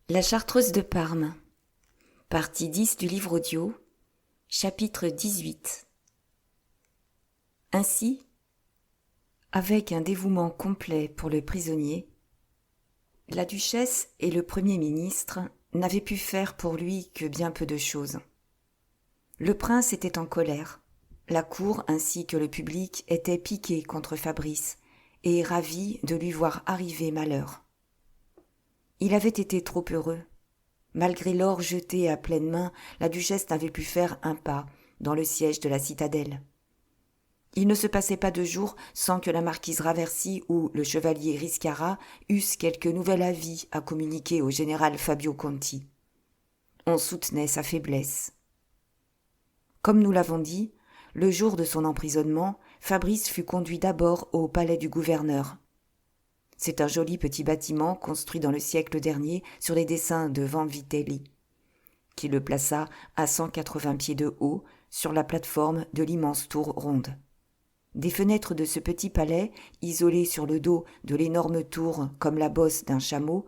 La Chartreuse de Parme, partie 10 du livre audio, chapitre 18. Ainsi, avec un dévouement complet pour le prisonnier, la duchesse et le premier ministre n'avaient pu faire pour lui que bien peu de choses. Le prince était en colère, la cour ainsi que le public étaient piqués contre Fabrice et ravis de lui voir arriver malheur. Il avait été trop heureux. Malgré l'or jeté à pleine main, la duchesse n'avait pu faire un pas dans le siège de la citadelle. Il ne se passait pas de jour sans que la marquise Raversi ou le chevalier Riscara eussent quelque nouvel avis à communiquer au général Fabio Conti. On soutenait sa faiblesse. Comme nous l'avons dit, le jour de son emprisonnement, Fabrice fut conduit d'abord au palais du gouverneur. C'est un joli petit bâtiment construit dans le siècle dernier sur les dessins de Vanvitelli, qui le plaça à 180 pieds de haut sur la plateforme de l'immense tour ronde. Des fenêtres de ce petit palais, isolées sur le dos de l'énorme tour comme la bosse d'un chameau,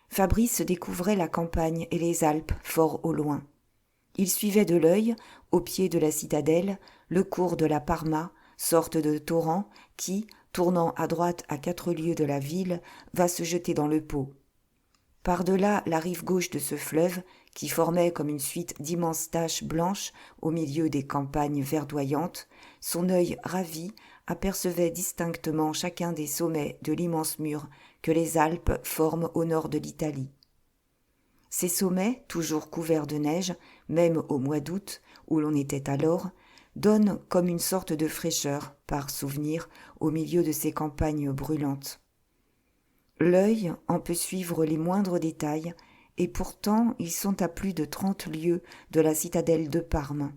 Fabrice découvrait la campagne et les Alpes fort au loin. Il suivait de l'œil, au pied de la citadelle, le cours de la Parma, sorte de torrent qui, tournant à droite à 4 lieues de la ville, va se jeter dans le Pô. Par-delà la rive gauche de ce fleuve, qui formait comme une suite d'immenses taches blanches au milieu des campagnes verdoyantes, son œil ravi apercevait distinctement chacun des sommets de l'immense mur que les Alpes forment au nord de l'Italie. Ces sommets, toujours couverts de neige, même au mois d'août, où l'on était alors, donnent comme une sorte de fraîcheur, par souvenir, au milieu de ces campagnes brûlantes. L'œil en peut suivre les moindres détails, et pourtant ils sont à plus de 30 lieues de la citadelle de Parme.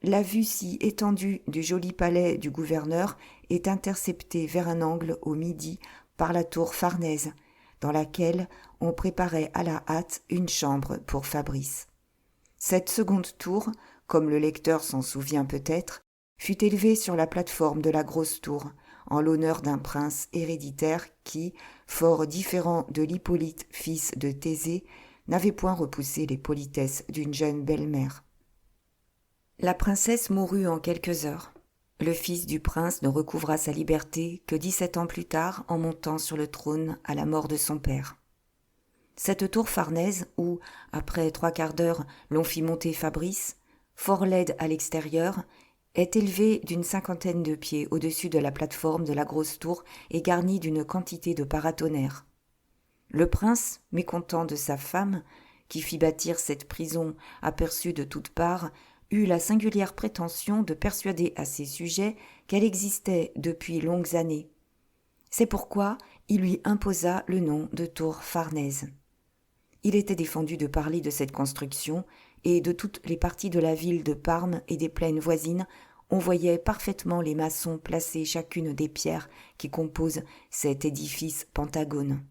La vue si étendue du joli palais du gouverneur est interceptée vers un angle au midi par la tour Farnèse, dans laquelle on préparait à la hâte une chambre pour Fabrice. Cette seconde tour, comme le lecteur s'en souvient peut-être, fut élevée sur la plateforme de la grosse tour, en l'honneur d'un prince héréditaire qui, fort différent de l'Hippolyte, fils de Thésée, n'avait point repoussé les politesses d'une jeune belle-mère. La princesse mourut en quelques heures. Le fils du prince ne recouvra sa liberté que 17 ans plus tard en montant sur le trône à la mort de son père. Cette tour Farnèse où, après 3/4 d'heure, l'on fit monter Fabrice, fort laide à l'extérieur, est élevée d'une 50aine de pieds au-dessus de la plateforme de la grosse tour et garnie d'une quantité de paratonnerres. Le prince, mécontent de sa femme, qui fit bâtir cette prison aperçue de toutes parts, eut la singulière prétention de persuader à ses sujets qu'elle existait depuis longues années. C'est pourquoi il lui imposa le nom de tour Farnèse. Il était défendu de parler de cette construction, et de toutes les parties de la ville de Parme et des plaines voisines, on voyait parfaitement les maçons placer chacune des pierres qui composent cet édifice pentagone.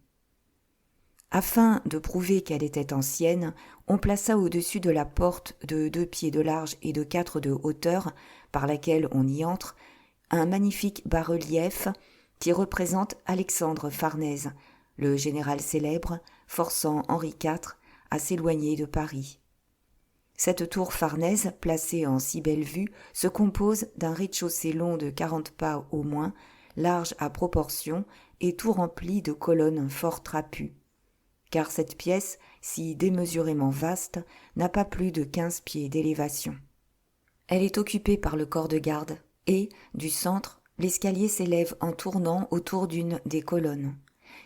Afin de prouver qu'elle était ancienne, on plaça au-dessus de la porte de 2 pieds de large et de 4 de hauteur, par laquelle on y entre, un magnifique bas-relief qui représente Alexandre Farnèse, le général célèbre, forçant Henri IV à s'éloigner de Paris. Cette tour Farnèse, placée en si belle vue, se compose d'un rez-de-chaussée long de 40 pas au moins, large à proportion et tout rempli de colonnes fort trapues. Car cette pièce, si démesurément vaste, n'a pas plus de 15 pieds d'élévation. Elle est occupée par le corps de garde et, du centre, l'escalier s'élève en tournant autour d'une des colonnes.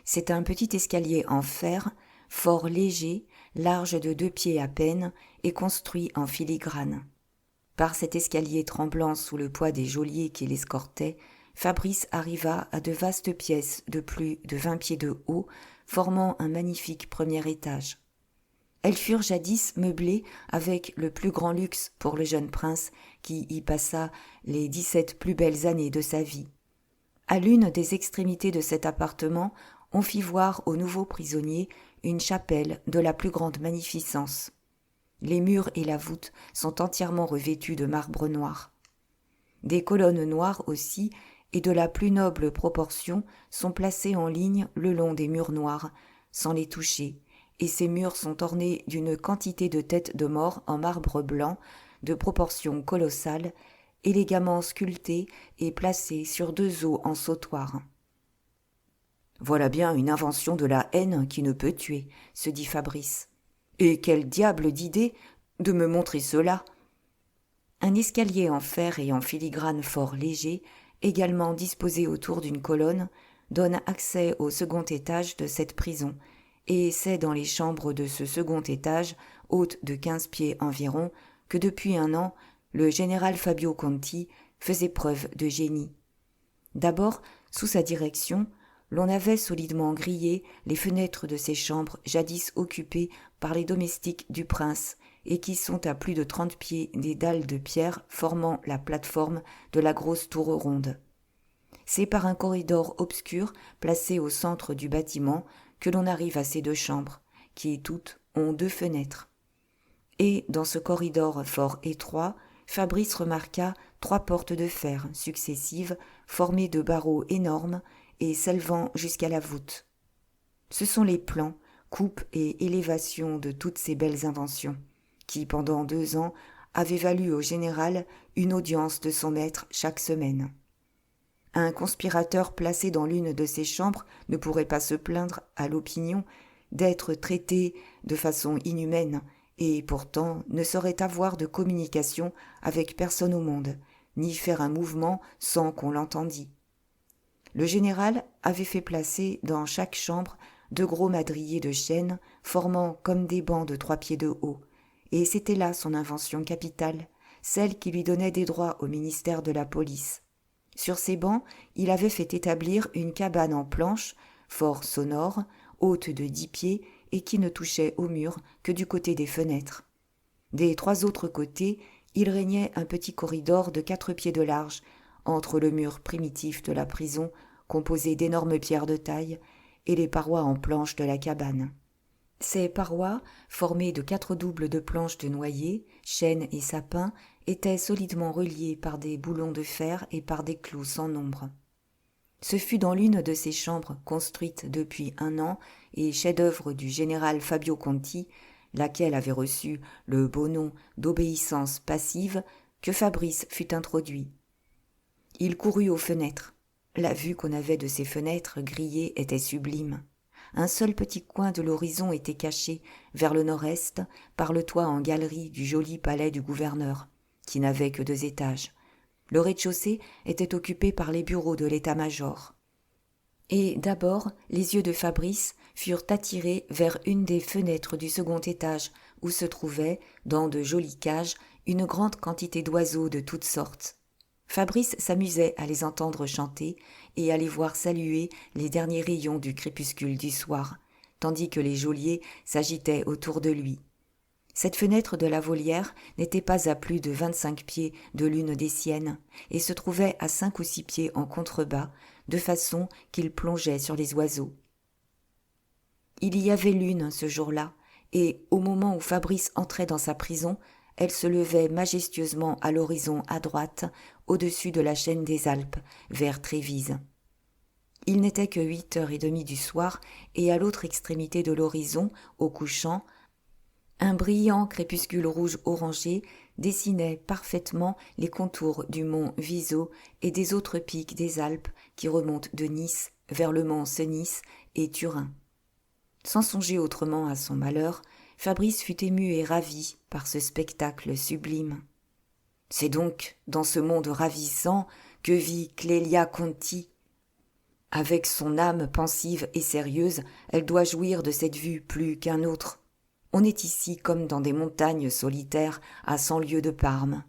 C'est un petit escalier en fer, fort léger, large de 2 pieds à peine et construit en filigrane. Par cet escalier tremblant sous le poids des geôliers qui l'escortaient, Fabrice arriva à de vastes pièces de plus de 20 pieds de haut, formant un magnifique premier étage. Elles furent jadis meublées avec le plus grand luxe pour le jeune prince qui y passa les 17 plus belles années de sa vie. À l'une des extrémités de cet appartement, on fit voir au nouveau prisonnier une chapelle de la plus grande magnificence. Les murs et la voûte sont entièrement revêtus de marbre noir. Des colonnes noires aussi, et de la plus noble proportion, sont placées en ligne le long des murs noirs, sans les toucher, et ses murs sont ornés d'une quantité de têtes de mort en marbre blanc, de proportions colossales, élégamment sculptées et placées sur 2 os en sautoir. « Voilà bien une invention de la haine qui ne peut tuer, » se dit Fabrice. « Et quel diable d'idée de me montrer cela !» Un escalier en fer et en filigrane fort léger, également disposé autour d'une colonne, donne accès au second étage de cette prison, et c'est dans les chambres de ce second étage, hautes de 15 pieds environ, que depuis un an, le général Fabio Conti faisait preuve de génie. D'abord, sous sa direction, l'on avait solidement grillé les fenêtres de ces chambres jadis occupées par les domestiques du prince et qui sont à plus de 30 pieds des dalles de pierre formant la plate-forme de la grosse tour ronde. C'est par un corridor obscur placé au centre du bâtiment que l'on arrive à ces 2 chambres, qui toutes ont 2 fenêtres. Et dans ce corridor fort étroit, Fabrice remarqua 3 portes de fer successives formées de barreaux énormes et s'élevant jusqu'à la voûte. Ce sont les plans, coupes et élévations de toutes ces belles inventions, qui pendant 2 ans avaient valu au général une audience de son maître chaque semaine. Un conspirateur placé dans l'une de ces chambres ne pourrait pas se plaindre à l'opinion d'être traité de façon inhumaine et pourtant ne saurait avoir de communication avec personne au monde, ni faire un mouvement sans qu'on l'entendît. Le général avait fait placer dans chaque chambre 2 gros madriers de chêne formant comme des bancs de 3 pieds de haut, et c'était là son invention capitale, celle qui lui donnait des droits au ministère de la police. Sur ces bancs, il avait fait établir une cabane en planches, fort sonore, haute de 10 pieds et qui ne touchait au mur que du côté des fenêtres. Des 3 autres côtés, il régnait un petit corridor de 4 pieds de large, entre le mur primitif de la prison, composé d'énormes pierres de taille, et les parois en planches de la cabane. Ces parois, formées de 4 doubles de planches de noyer, chêne et sapin, étaient solidement reliées par des boulons de fer et par des clous sans nombre. Ce fut dans l'une de ces chambres construites depuis 1 an et chef-d'œuvre du général Fabio Conti, laquelle avait reçu le beau nom d'obéissance passive, que Fabrice fut introduit. Il courut aux fenêtres. La vue qu'on avait de ces fenêtres grillées était sublime. Un seul petit coin de l'horizon était caché, vers le nord-est, par le toit en galerie du joli palais du gouverneur, qui n'avait que 2 étages. Le rez-de-chaussée était occupé par les bureaux de l'état-major. Et d'abord, les yeux de Fabrice furent attirés vers une des fenêtres du second étage, où se trouvait, dans de jolies cages, une grande quantité d'oiseaux de toutes sortes. Fabrice s'amusait à les entendre chanter et à les voir saluer les derniers rayons du crépuscule du soir, tandis que les geôliers s'agitaient autour de lui. Cette fenêtre de la volière n'était pas à plus de 25 pieds de l'une des siennes et se trouvait à 5 ou 6 pieds en contrebas, de façon qu'il plongeait sur les oiseaux. Il y avait lune ce jour-là, et au moment où Fabrice entrait dans sa prison, elle se levait majestueusement à l'horizon à droite, au-dessus de la chaîne des Alpes, vers Trévise. Il n'était que 8h30 du soir, et à l'autre extrémité de l'horizon, au couchant, un brillant crépuscule rouge-orangé dessinait parfaitement les contours du mont Viso et des autres pics des Alpes qui remontent de Nice vers le mont Cenis et Turin. Sans songer autrement à son malheur, Fabrice fut ému et ravi par ce spectacle sublime. C'est donc dans ce monde ravissant que vit Clélia Conti. Avec son âme pensive et sérieuse, elle doit jouir de cette vue plus qu'un autre. On est ici comme dans des montagnes solitaires à 100 lieues de Parme.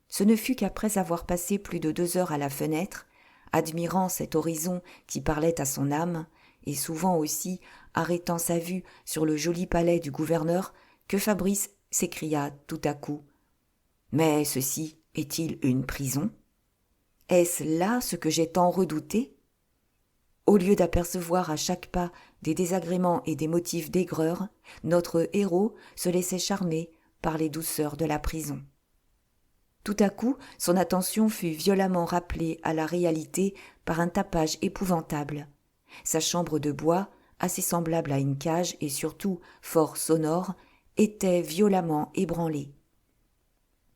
Ce ne fut qu'après avoir passé plus de 2 heures à la fenêtre, admirant cet horizon qui parlait à son âme, et souvent aussi arrêtant sa vue sur le joli palais du gouverneur, que Fabrice s'écria tout à coup. « Mais ceci est-il une prison ? Est-ce là ce que j'ai tant redouté ?» Au lieu d'apercevoir à chaque pas des désagréments et des motifs d'aigreur, notre héros se laissait charmer par les douceurs de la prison. Tout à coup, son attention fut violemment rappelée à la réalité par un tapage épouvantable. Sa chambre de bois, assez semblable à une cage et surtout fort sonore, était violemment ébranlé.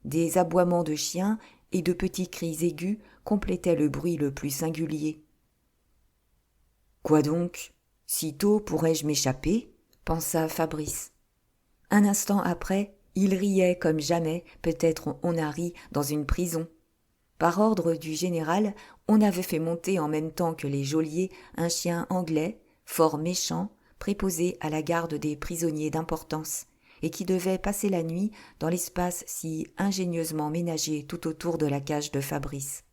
Des aboiements de chiens et de petits cris aigus complétaient le bruit le plus singulier. « Quoi donc ? Sitôt pourrais-je m'échapper ?» pensa Fabrice. Un instant après, il riait comme jamais, peut-être on a ri dans une prison. Par ordre du général, on avait fait monter en même temps que les geôliers un chien anglais, fort méchant, préposé à la garde des prisonniers d'importance, et qui devait passer la nuit dans l'espace si ingénieusement ménagé tout autour de la cage de Fabrice.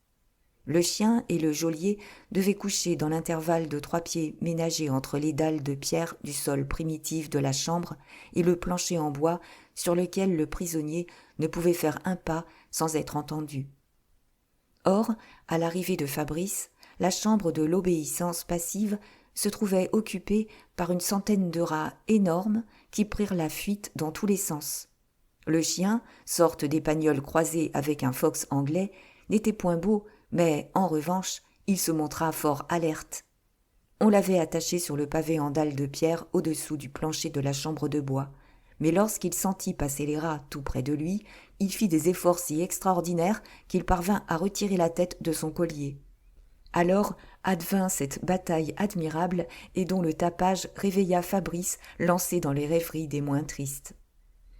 Le chien et le geôlier devaient coucher dans l'intervalle de 3 pieds ménagés entre les dalles de pierre du sol primitif de la chambre et le plancher en bois sur lequel le prisonnier ne pouvait faire un pas sans être entendu. Or, à l'arrivée de Fabrice, la chambre de l'obéissance passive se trouvait occupée par une centaine de rats énormes qui prirent la fuite dans tous les sens. Le chien, sorte d'épagnole croisée avec un fox anglais, n'était point beau, mais, en revanche, il se montra fort alerte. On l'avait attaché sur le pavé en dalle de pierre au-dessous du plancher de la chambre de bois, mais lorsqu'il sentit passer les rats tout près de lui, il fit des efforts si extraordinaires qu'il parvint à retirer la tête de son collier. Alors advint cette bataille admirable et dont le tapage réveilla Fabrice lancé dans les rêveries des moins tristes.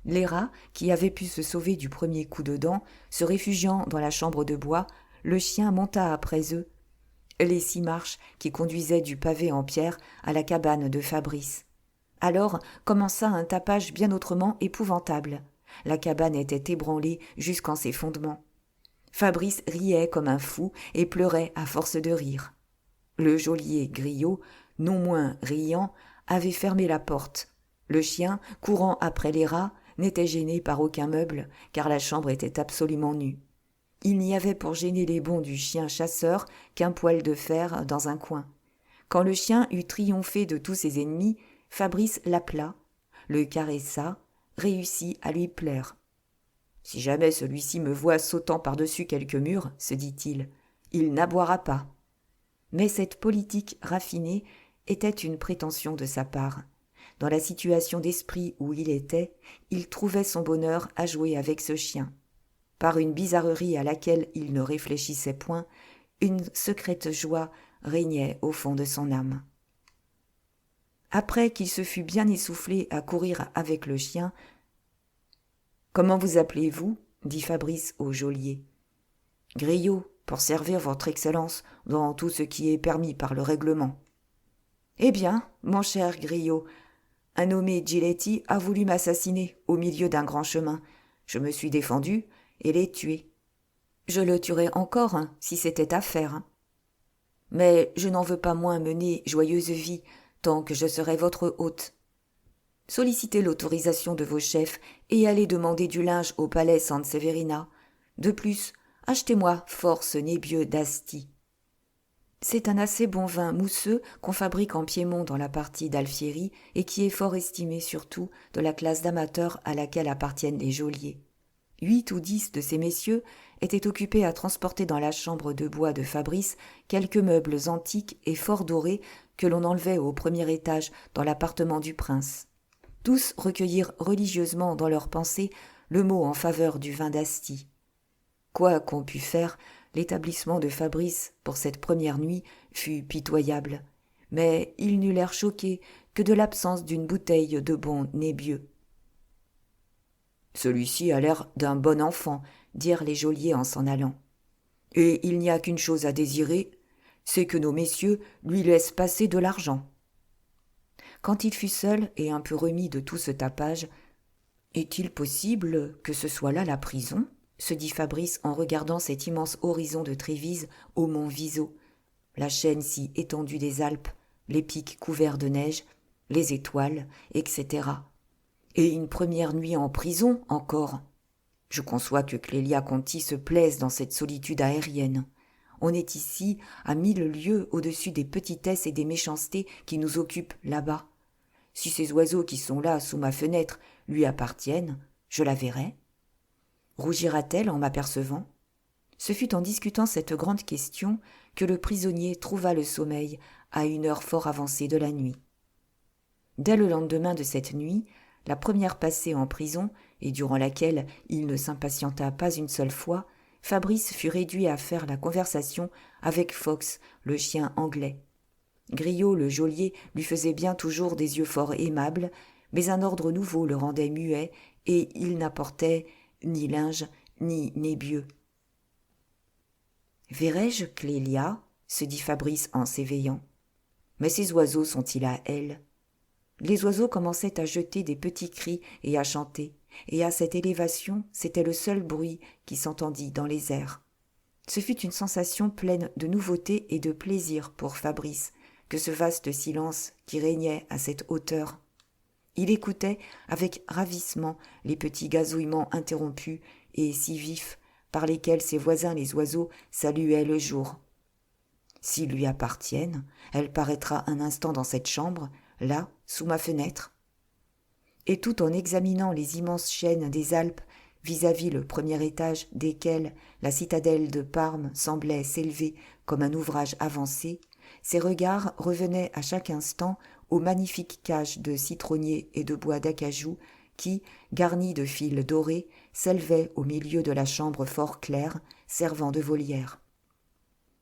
Les rats, qui avaient pu se sauver du premier coup de dent, se réfugiant dans la chambre de bois, le chien monta après eux les 6 marches qui conduisaient du pavé en pierre à la cabane de Fabrice. Alors commença un tapage bien autrement épouvantable. La cabane était ébranlée jusqu'en ses fondements. Fabrice riait comme un fou et pleurait à force de rire. Le geôlier Griot, non moins riant, avait fermé la porte. Le chien, courant après les rats, n'était gêné par aucun meuble, car la chambre était absolument nue. Il n'y avait pour gêner les bonds du chien chasseur qu'un poil de fer dans un coin. Quand le chien eut triomphé de tous ses ennemis, Fabrice l'appela, le caressa, réussit à lui plaire. « Si jamais celui-ci me voit sautant par-dessus quelques murs, se dit-il, il n'aboiera pas. » Mais cette politique raffinée était une prétention de sa part. Dans la situation d'esprit où il était, il trouvait son bonheur à jouer avec ce chien. Par une bizarrerie à laquelle il ne réfléchissait point, une secrète joie régnait au fond de son âme. Après qu'il se fut bien essoufflé à courir avec le chien, « Comment vous appelez-vous » dit Fabrice au geôlier. « Griot, pour servir votre Excellence dans tout ce qui est permis par le règlement. »« Eh bien, mon cher Griot, un nommé Giletti a voulu m'assassiner au milieu d'un grand chemin. Je me suis défendu et l'ai tué. Je le tuerais encore si c'était à faire. Mais je n'en veux pas moins mener joyeuse vie tant que je serai votre hôte. Sollicitez l'autorisation de vos chefs et allez demander du linge au palais San Severina. De plus, achetez-moi fort ce nébieux d'Asti. C'est un assez bon vin mousseux qu'on fabrique en Piémont dans la partie d'Alfieri et qui est fort estimé surtout de la classe d'amateurs à laquelle appartiennent les geôliers. 8 ou 10 de ces messieurs étaient occupés à transporter dans la chambre de bois de Fabrice quelques meubles antiques et fort dorés que l'on enlevait au premier étage dans l'appartement du prince. Tous recueillirent religieusement dans leurs pensées le mot en faveur du vin d'Asti. Quoi qu'on pût faire, l'établissement de Fabrice pour cette première nuit fut pitoyable, mais il n'eut l'air choqué que de l'absence d'une bouteille de bon nébieux. « Celui-ci a l'air d'un bon enfant, » dirent les geôliers en s'en allant. « Et il n'y a qu'une chose à désirer, c'est que nos messieurs lui laissent passer de l'argent. » Quand il fut seul et un peu remis de tout ce tapage, « Est-il possible que ce soit là la prison ?» se dit Fabrice en regardant cet immense horizon de Trévise au mont Viso, la chaîne si étendue des Alpes, les pics couverts de neige, les étoiles, etc. Et une première nuit en prison encore. Je conçois que Clélia Conti se plaise dans cette solitude aérienne. On est ici à 1000 lieues au-dessus des petitesses et des méchancetés qui nous occupent là-bas. Si ces oiseaux qui sont là sous ma fenêtre lui appartiennent, je la verrai. Rougira-t-elle en m'apercevant ? Ce fut en discutant cette grande question que le prisonnier trouva le sommeil à une heure fort avancée de la nuit. Dès le lendemain de cette nuit, la première passée en prison, et durant laquelle il ne s'impatienta pas une seule fois, Fabrice fut réduit à faire la conversation avec Fox, le chien anglais. Griot, le geôlier, lui faisait bien toujours des yeux fort aimables, mais un ordre nouveau le rendait muet, et il n'apportait ni linge ni nébieux. « Verrai-je Clélia ?» se dit Fabrice en s'éveillant. « Mais ces oiseaux sont-ils à elle ?» Les oiseaux commençaient à jeter des petits cris et à chanter, et à cette élévation, c'était le seul bruit qui s'entendit dans les airs. Ce fut une sensation pleine de nouveauté et de plaisir pour Fabrice, que ce vaste silence qui régnait à cette hauteur. Il écoutait avec ravissement les petits gazouillements interrompus et si vifs par lesquels ses voisins les oiseaux saluaient le jour. S'ils lui appartiennent, elle paraîtra un instant dans cette chambre, là, sous ma fenêtre. Et tout en examinant les immenses chaînes des Alpes, vis-à-vis le premier étage desquelles la citadelle de Parme semblait s'élever comme un ouvrage avancé, ses regards revenaient à chaque instant aux magnifiques cages de citronniers et de bois d'acajou qui, garnis de fils dorés, s'élevaient au milieu de la chambre fort claire, servant de volière.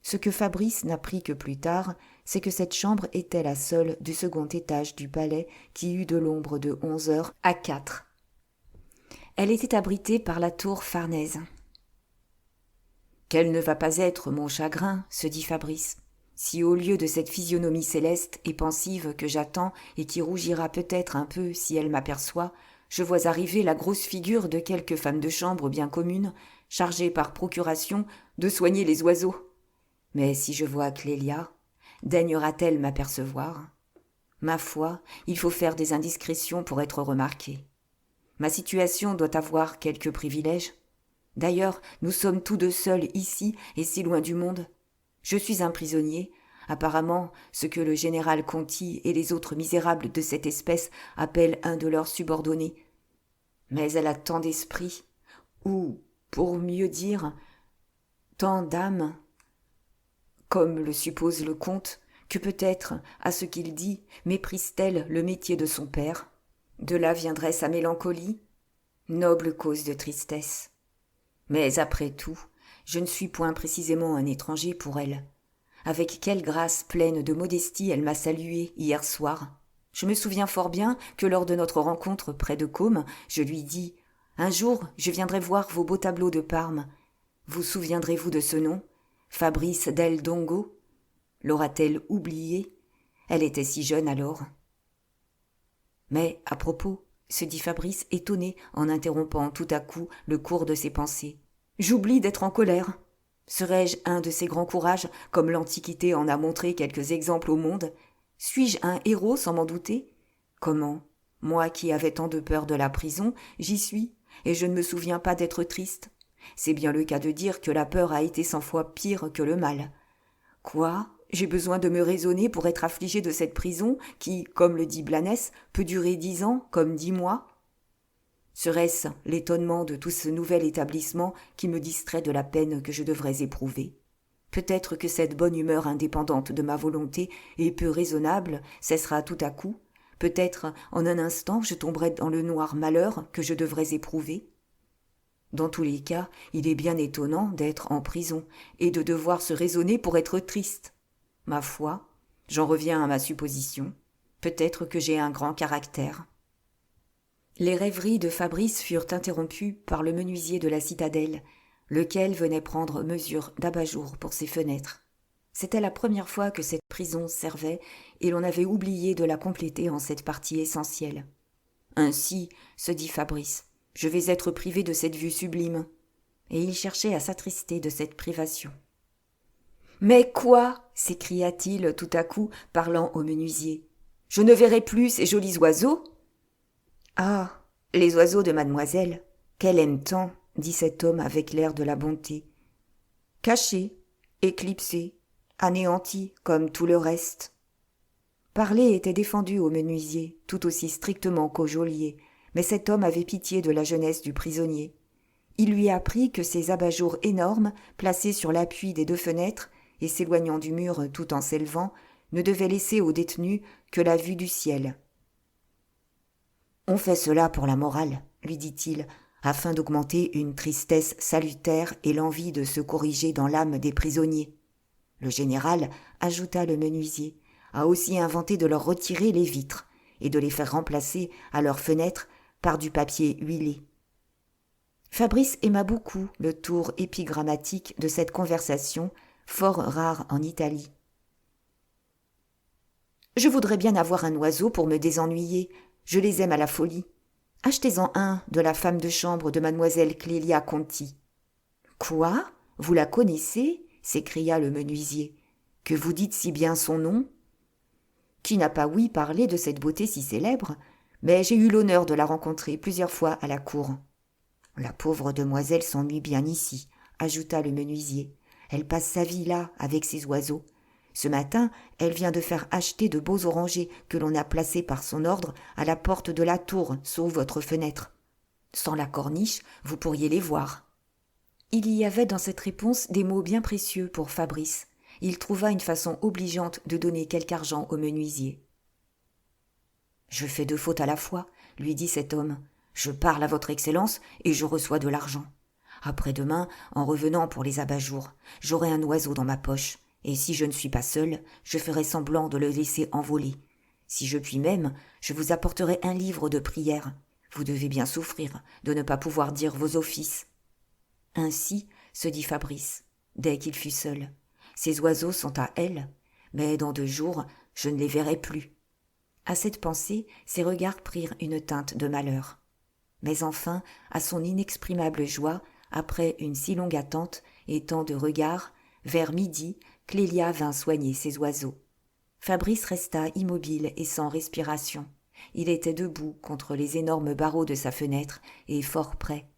Ce que Fabrice n'apprit que plus tard, c'est que cette chambre était la seule du second étage du palais qui eut de l'ombre de 11 heures à 4. Elle était abritée par la tour Farnèse. « Quel ne va pas être mon chagrin, se dit Fabrice, si au lieu de cette physionomie céleste et pensive que j'attends et qui rougira peut-être un peu si elle m'aperçoit, je vois arriver la grosse figure de quelque femme de chambre bien commune, chargée par procuration de soigner les oiseaux. Mais si je vois Clélia, daignera-t-elle m'apercevoir ? Ma foi, il faut faire des indiscrétions pour être remarqué. Ma situation doit avoir quelques privilèges. D'ailleurs, nous sommes tous deux seuls ici et si loin du monde. Je suis un prisonnier, apparemment ce que le général Conti et les autres misérables de cette espèce appellent un de leurs subordonnés. Mais elle a tant d'esprit, ou, pour mieux dire, tant d'âme, comme le suppose le comte, que peut-être, à ce qu'il dit, méprise-t-elle le métier de son père. De là viendrait sa mélancolie, noble cause de tristesse. Mais après tout, je ne suis point précisément un étranger pour elle. Avec quelle grâce pleine de modestie elle m'a salué hier soir. Je me souviens fort bien que lors de notre rencontre près de Côme, je lui dis « Un jour, je viendrai voir vos beaux tableaux de Parme. Vous souviendrez-vous de ce nom ? Fabrice del Dongo ?» L'aura-t-elle oublié ? Elle était si jeune alors. Mais, à propos, se dit Fabrice étonné en interrompant tout à coup le cours de ses pensées. J'oublie d'être en colère. Serais-je un de ces grands courages, comme l'Antiquité en a montré quelques exemples au monde ? Suis-je un héros sans m'en douter ? Comment ? Moi qui avais tant de peur de la prison, j'y suis, et je ne me souviens pas d'être triste. C'est bien le cas de dire que la peur a été 100 fois pire que le mal. Quoi ? J'ai besoin de me raisonner pour être affligé de cette prison qui, comme le dit Blanès, peut durer 10 ans comme 10 mois ? Serait-ce l'étonnement de tout ce nouvel établissement qui me distrait de la peine que je devrais éprouver ? Peut-être que cette bonne humeur indépendante de ma volonté et peu raisonnable cessera tout à coup. Peut-être, en un instant, je tomberai dans le noir malheur que je devrais éprouver. Dans tous les cas, il est bien étonnant d'être en prison et de devoir se raisonner pour être triste. Ma foi, j'en reviens à ma supposition. Peut-être que j'ai un grand caractère. Les rêveries de Fabrice furent interrompues par le menuisier de la citadelle, lequel venait prendre mesure d'abat-jour pour ses fenêtres. C'était la première fois que cette prison servait et l'on avait oublié de la compléter en cette partie essentielle. Ainsi, se dit Fabrice, je vais être privé de cette vue sublime. Et il cherchait à s'attrister de cette privation. « Mais quoi ?» s'écria-t-il tout à coup, parlant au menuisier. « Je ne verrai plus ces jolis oiseaux ?» « Ah, les oiseaux de mademoiselle, qu'elle aime tant !» dit cet homme avec l'air de la bonté. « Cachés, éclipsés, anéantis comme tout le reste. » Parler était défendu au menuisier, tout aussi strictement qu'au geôlier, mais cet homme avait pitié de la jeunesse du prisonnier. Il lui apprit que ces abat-jours énormes, placés sur l'appui des 2 fenêtres et s'éloignant du mur tout en s'élevant, ne devaient laisser au détenu que la vue du ciel. On fait cela pour la morale, lui dit-il, afin d'augmenter une tristesse salutaire et l'envie de se corriger dans l'âme des prisonniers. Le général, ajouta le menuisier, a aussi inventé de leur retirer les vitres et de les faire remplacer à leurs fenêtres par du papier huilé. Fabrice aima beaucoup le tour épigrammatique de cette conversation, fort rare en Italie. « Je voudrais bien avoir un oiseau pour me désennuyer. Je les aime à la folie. Achetez-en un de la femme de chambre de mademoiselle Clélia Conti. »« Quoi ? Vous la connaissez ?» s'écria le menuisier. « Que vous dites si bien son nom ?»« Qui n'a pas ouï parler de cette beauté si célèbre ? Mais j'ai eu l'honneur de la rencontrer plusieurs fois à la cour. »« La pauvre demoiselle s'ennuie bien ici, » ajouta le menuisier. « Elle passe sa vie là, avec ses oiseaux. Ce matin, elle vient de faire acheter de beaux orangers que l'on a placés par son ordre à la porte de la tour, sous votre fenêtre. Sans la corniche, vous pourriez les voir. » Il y avait dans cette réponse des mots bien précieux pour Fabrice. Il trouva une façon obligeante de donner quelque argent au menuisier. « Je fais 2 fautes à la fois, » lui dit cet homme. « Je parle à votre Excellence et je reçois de l'argent. Après-demain, en revenant pour les abat-jours, j'aurai un oiseau dans ma poche, et si je ne suis pas seul, je ferai semblant de le laisser envoler. Si je puis même, je vous apporterai un livre de prières. Vous devez bien souffrir de ne pas pouvoir dire vos offices. » Ainsi, se dit Fabrice, dès qu'il fut seul. Ces oiseaux sont à elle, mais dans 2 jours, je ne les verrai plus. À cette pensée, ses regards prirent une teinte de malheur. Mais enfin, à son inexprimable joie, après une si longue attente et tant de regards, vers midi, Clélia vint soigner ses oiseaux. Fabrice resta immobile et sans respiration. Il était debout contre les énormes barreaux de sa fenêtre et fort près.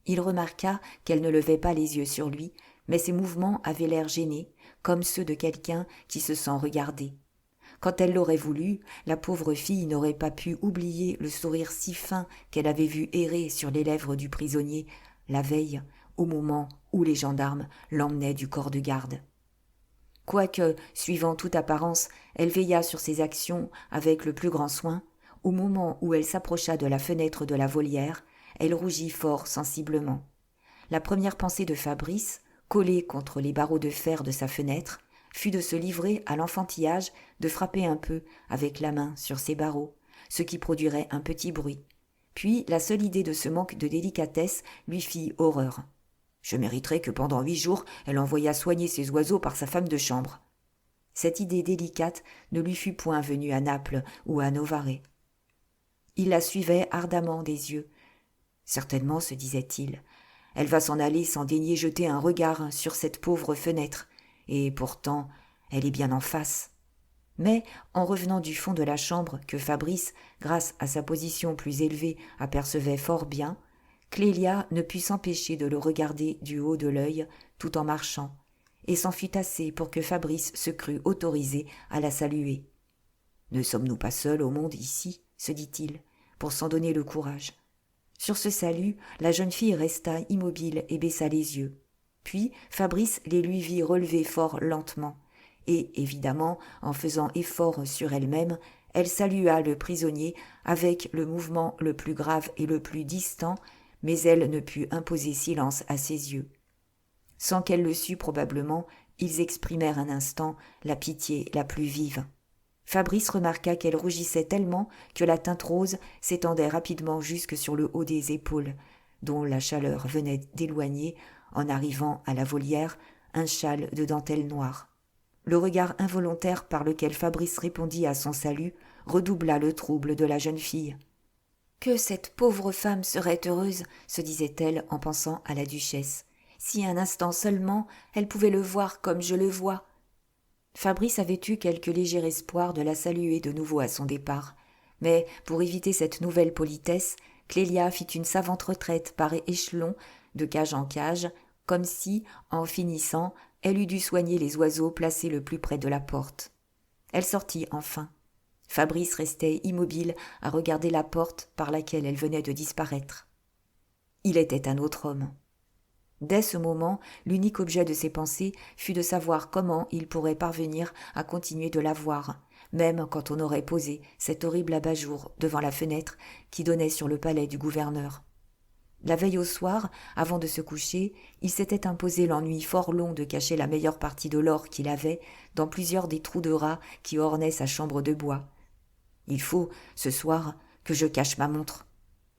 Il remarqua qu'elle ne levait pas les yeux sur lui, mais ses mouvements avaient l'air gênés, comme ceux de quelqu'un qui se sent regardé. Quand elle l'aurait voulu, la pauvre fille n'aurait pas pu oublier le sourire si fin qu'elle avait vu errer sur les lèvres du prisonnier la veille, au moment où les gendarmes l'emmenaient du corps de garde. Quoique, suivant toute apparence, elle veillât sur ses actions avec le plus grand soin, au moment où elle s'approcha de la fenêtre de la volière, elle rougit fort sensiblement. La première pensée de Fabrice, collée contre les barreaux de fer de sa fenêtre, fut de se livrer à l'enfantillage de frapper un peu avec la main sur ces barreaux, ce qui produirait un petit bruit. Puis la seule idée de ce manque de délicatesse lui fit horreur. Je mériterais que pendant 8 jours, elle envoyât soigner ses oiseaux par sa femme de chambre. Cette idée délicate ne lui fut point venue à Naples ou à Novare. Il la suivait ardemment des yeux. Certainement, se disait-il, elle va s'en aller sans daigner jeter un regard sur cette pauvre fenêtre, et pourtant, elle est bien en face. Mais, en revenant du fond de la chambre que Fabrice, grâce à sa position plus élevée, apercevait fort bien, Clélia ne put s'empêcher de le regarder du haut de l'œil tout en marchant, et s'en fut assez pour que Fabrice se crût autorisé à la saluer. « Ne sommes-nous pas seuls au monde ici ?» se dit-il, pour s'en donner le courage. Sur ce salut, la jeune fille resta immobile et baissa les yeux. Puis Fabrice les lui vit relever fort lentement, et, évidemment, en faisant effort sur elle-même, elle salua le prisonnier avec le mouvement le plus grave et le plus distant, mais elle ne put imposer silence à ses yeux. Sans qu'elle le sût probablement, ils exprimèrent un instant la pitié la plus vive. Fabrice remarqua qu'elle rougissait tellement que la teinte rose s'étendait rapidement jusque sur le haut des épaules, dont la chaleur venait d'éloigner, en arrivant à la volière, un châle de dentelle noire. Le regard involontaire par lequel Fabrice répondit à son salut redoubla le trouble de la jeune fille. « Que cette pauvre femme serait heureuse, se disait-elle en pensant à la duchesse, si un instant seulement elle pouvait le voir comme je le vois. » Fabrice avait eu quelque léger espoir de la saluer de nouveau à son départ, mais pour éviter cette nouvelle politesse, Clélia fit une savante retraite par échelons, de cage en cage, comme si, en finissant, elle eût dû soigner les oiseaux placés le plus près de la porte. Elle sortit enfin. Fabrice restait immobile à regarder la porte par laquelle elle venait de disparaître. Il était un autre homme. Dès ce moment, l'unique objet de ses pensées fut de savoir comment il pourrait parvenir à continuer de la voir, même quand on aurait posé cet horrible abat-jour devant la fenêtre qui donnait sur le palais du gouverneur. La veille au soir, avant de se coucher, il s'était imposé l'ennui fort long de cacher la meilleure partie de l'or qu'il avait dans plusieurs des trous de rats qui ornaient sa chambre de bois. « Il faut, ce soir, que je cache ma montre.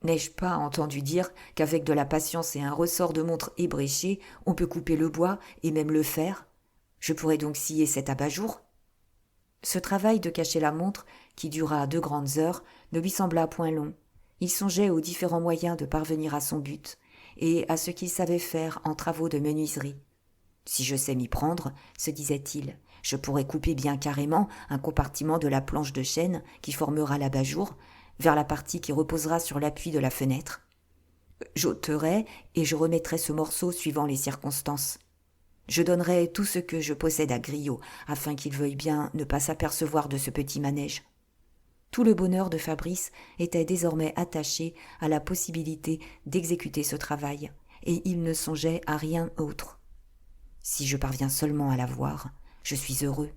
N'ai-je pas entendu dire qu'avec de la patience et un ressort de montre ébréché, on peut couper le bois et même le fer ? Je pourrais donc scier cet abat-jour ?» Ce travail de cacher la montre, qui dura 2 grandes heures, ne lui sembla point long. Il songeait aux différents moyens de parvenir à son but, et à ce qu'il savait faire en travaux de menuiserie. « Si je sais m'y prendre, se disait-il, je pourrais couper bien carrément un compartiment de la planche de chêne qui formera l'abat-jour, vers la partie qui reposera sur l'appui de la fenêtre. J'ôterai et je remettrai ce morceau suivant les circonstances. Je donnerai tout ce que je possède à Griot, afin qu'il veuille bien ne pas s'apercevoir de ce petit manège. » Tout le bonheur de Fabrice était désormais attaché à la possibilité d'exécuter ce travail, et il ne songeait à rien autre. « Si je parviens seulement à la voir, je suis heureux.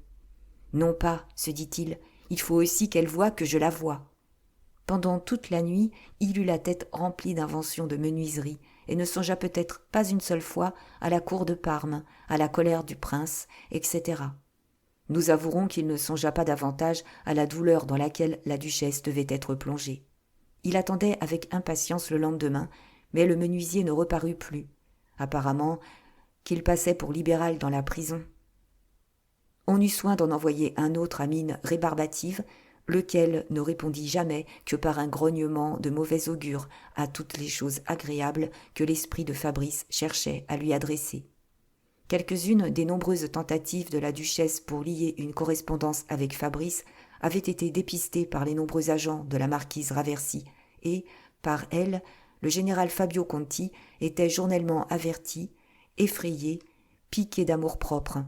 Non pas, se dit-il, il faut aussi qu'elle voie que je la vois. » Pendant toute la nuit, il eut la tête remplie d'inventions de menuiserie, et ne songea peut-être pas une seule fois à la cour de Parme, à la colère du prince, etc. Nous avouerons qu'il ne songea pas davantage à la douleur dans laquelle la duchesse devait être plongée. Il attendait avec impatience le lendemain, mais le menuisier ne reparut plus. Apparemment, qu'il passait pour libéral dans la prison. On eut soin d'en envoyer un autre à mine rébarbative, lequel ne répondit jamais que par un grognement de mauvais augure à toutes les choses agréables que l'esprit de Fabrice cherchait à lui adresser. Quelques-unes des nombreuses tentatives de la duchesse pour lier une correspondance avec Fabrice avaient été dépistées par les nombreux agents de la marquise Raversi, et, par elle, le général Fabio Conti était journellement averti, effrayé, piqué d'amour-propre.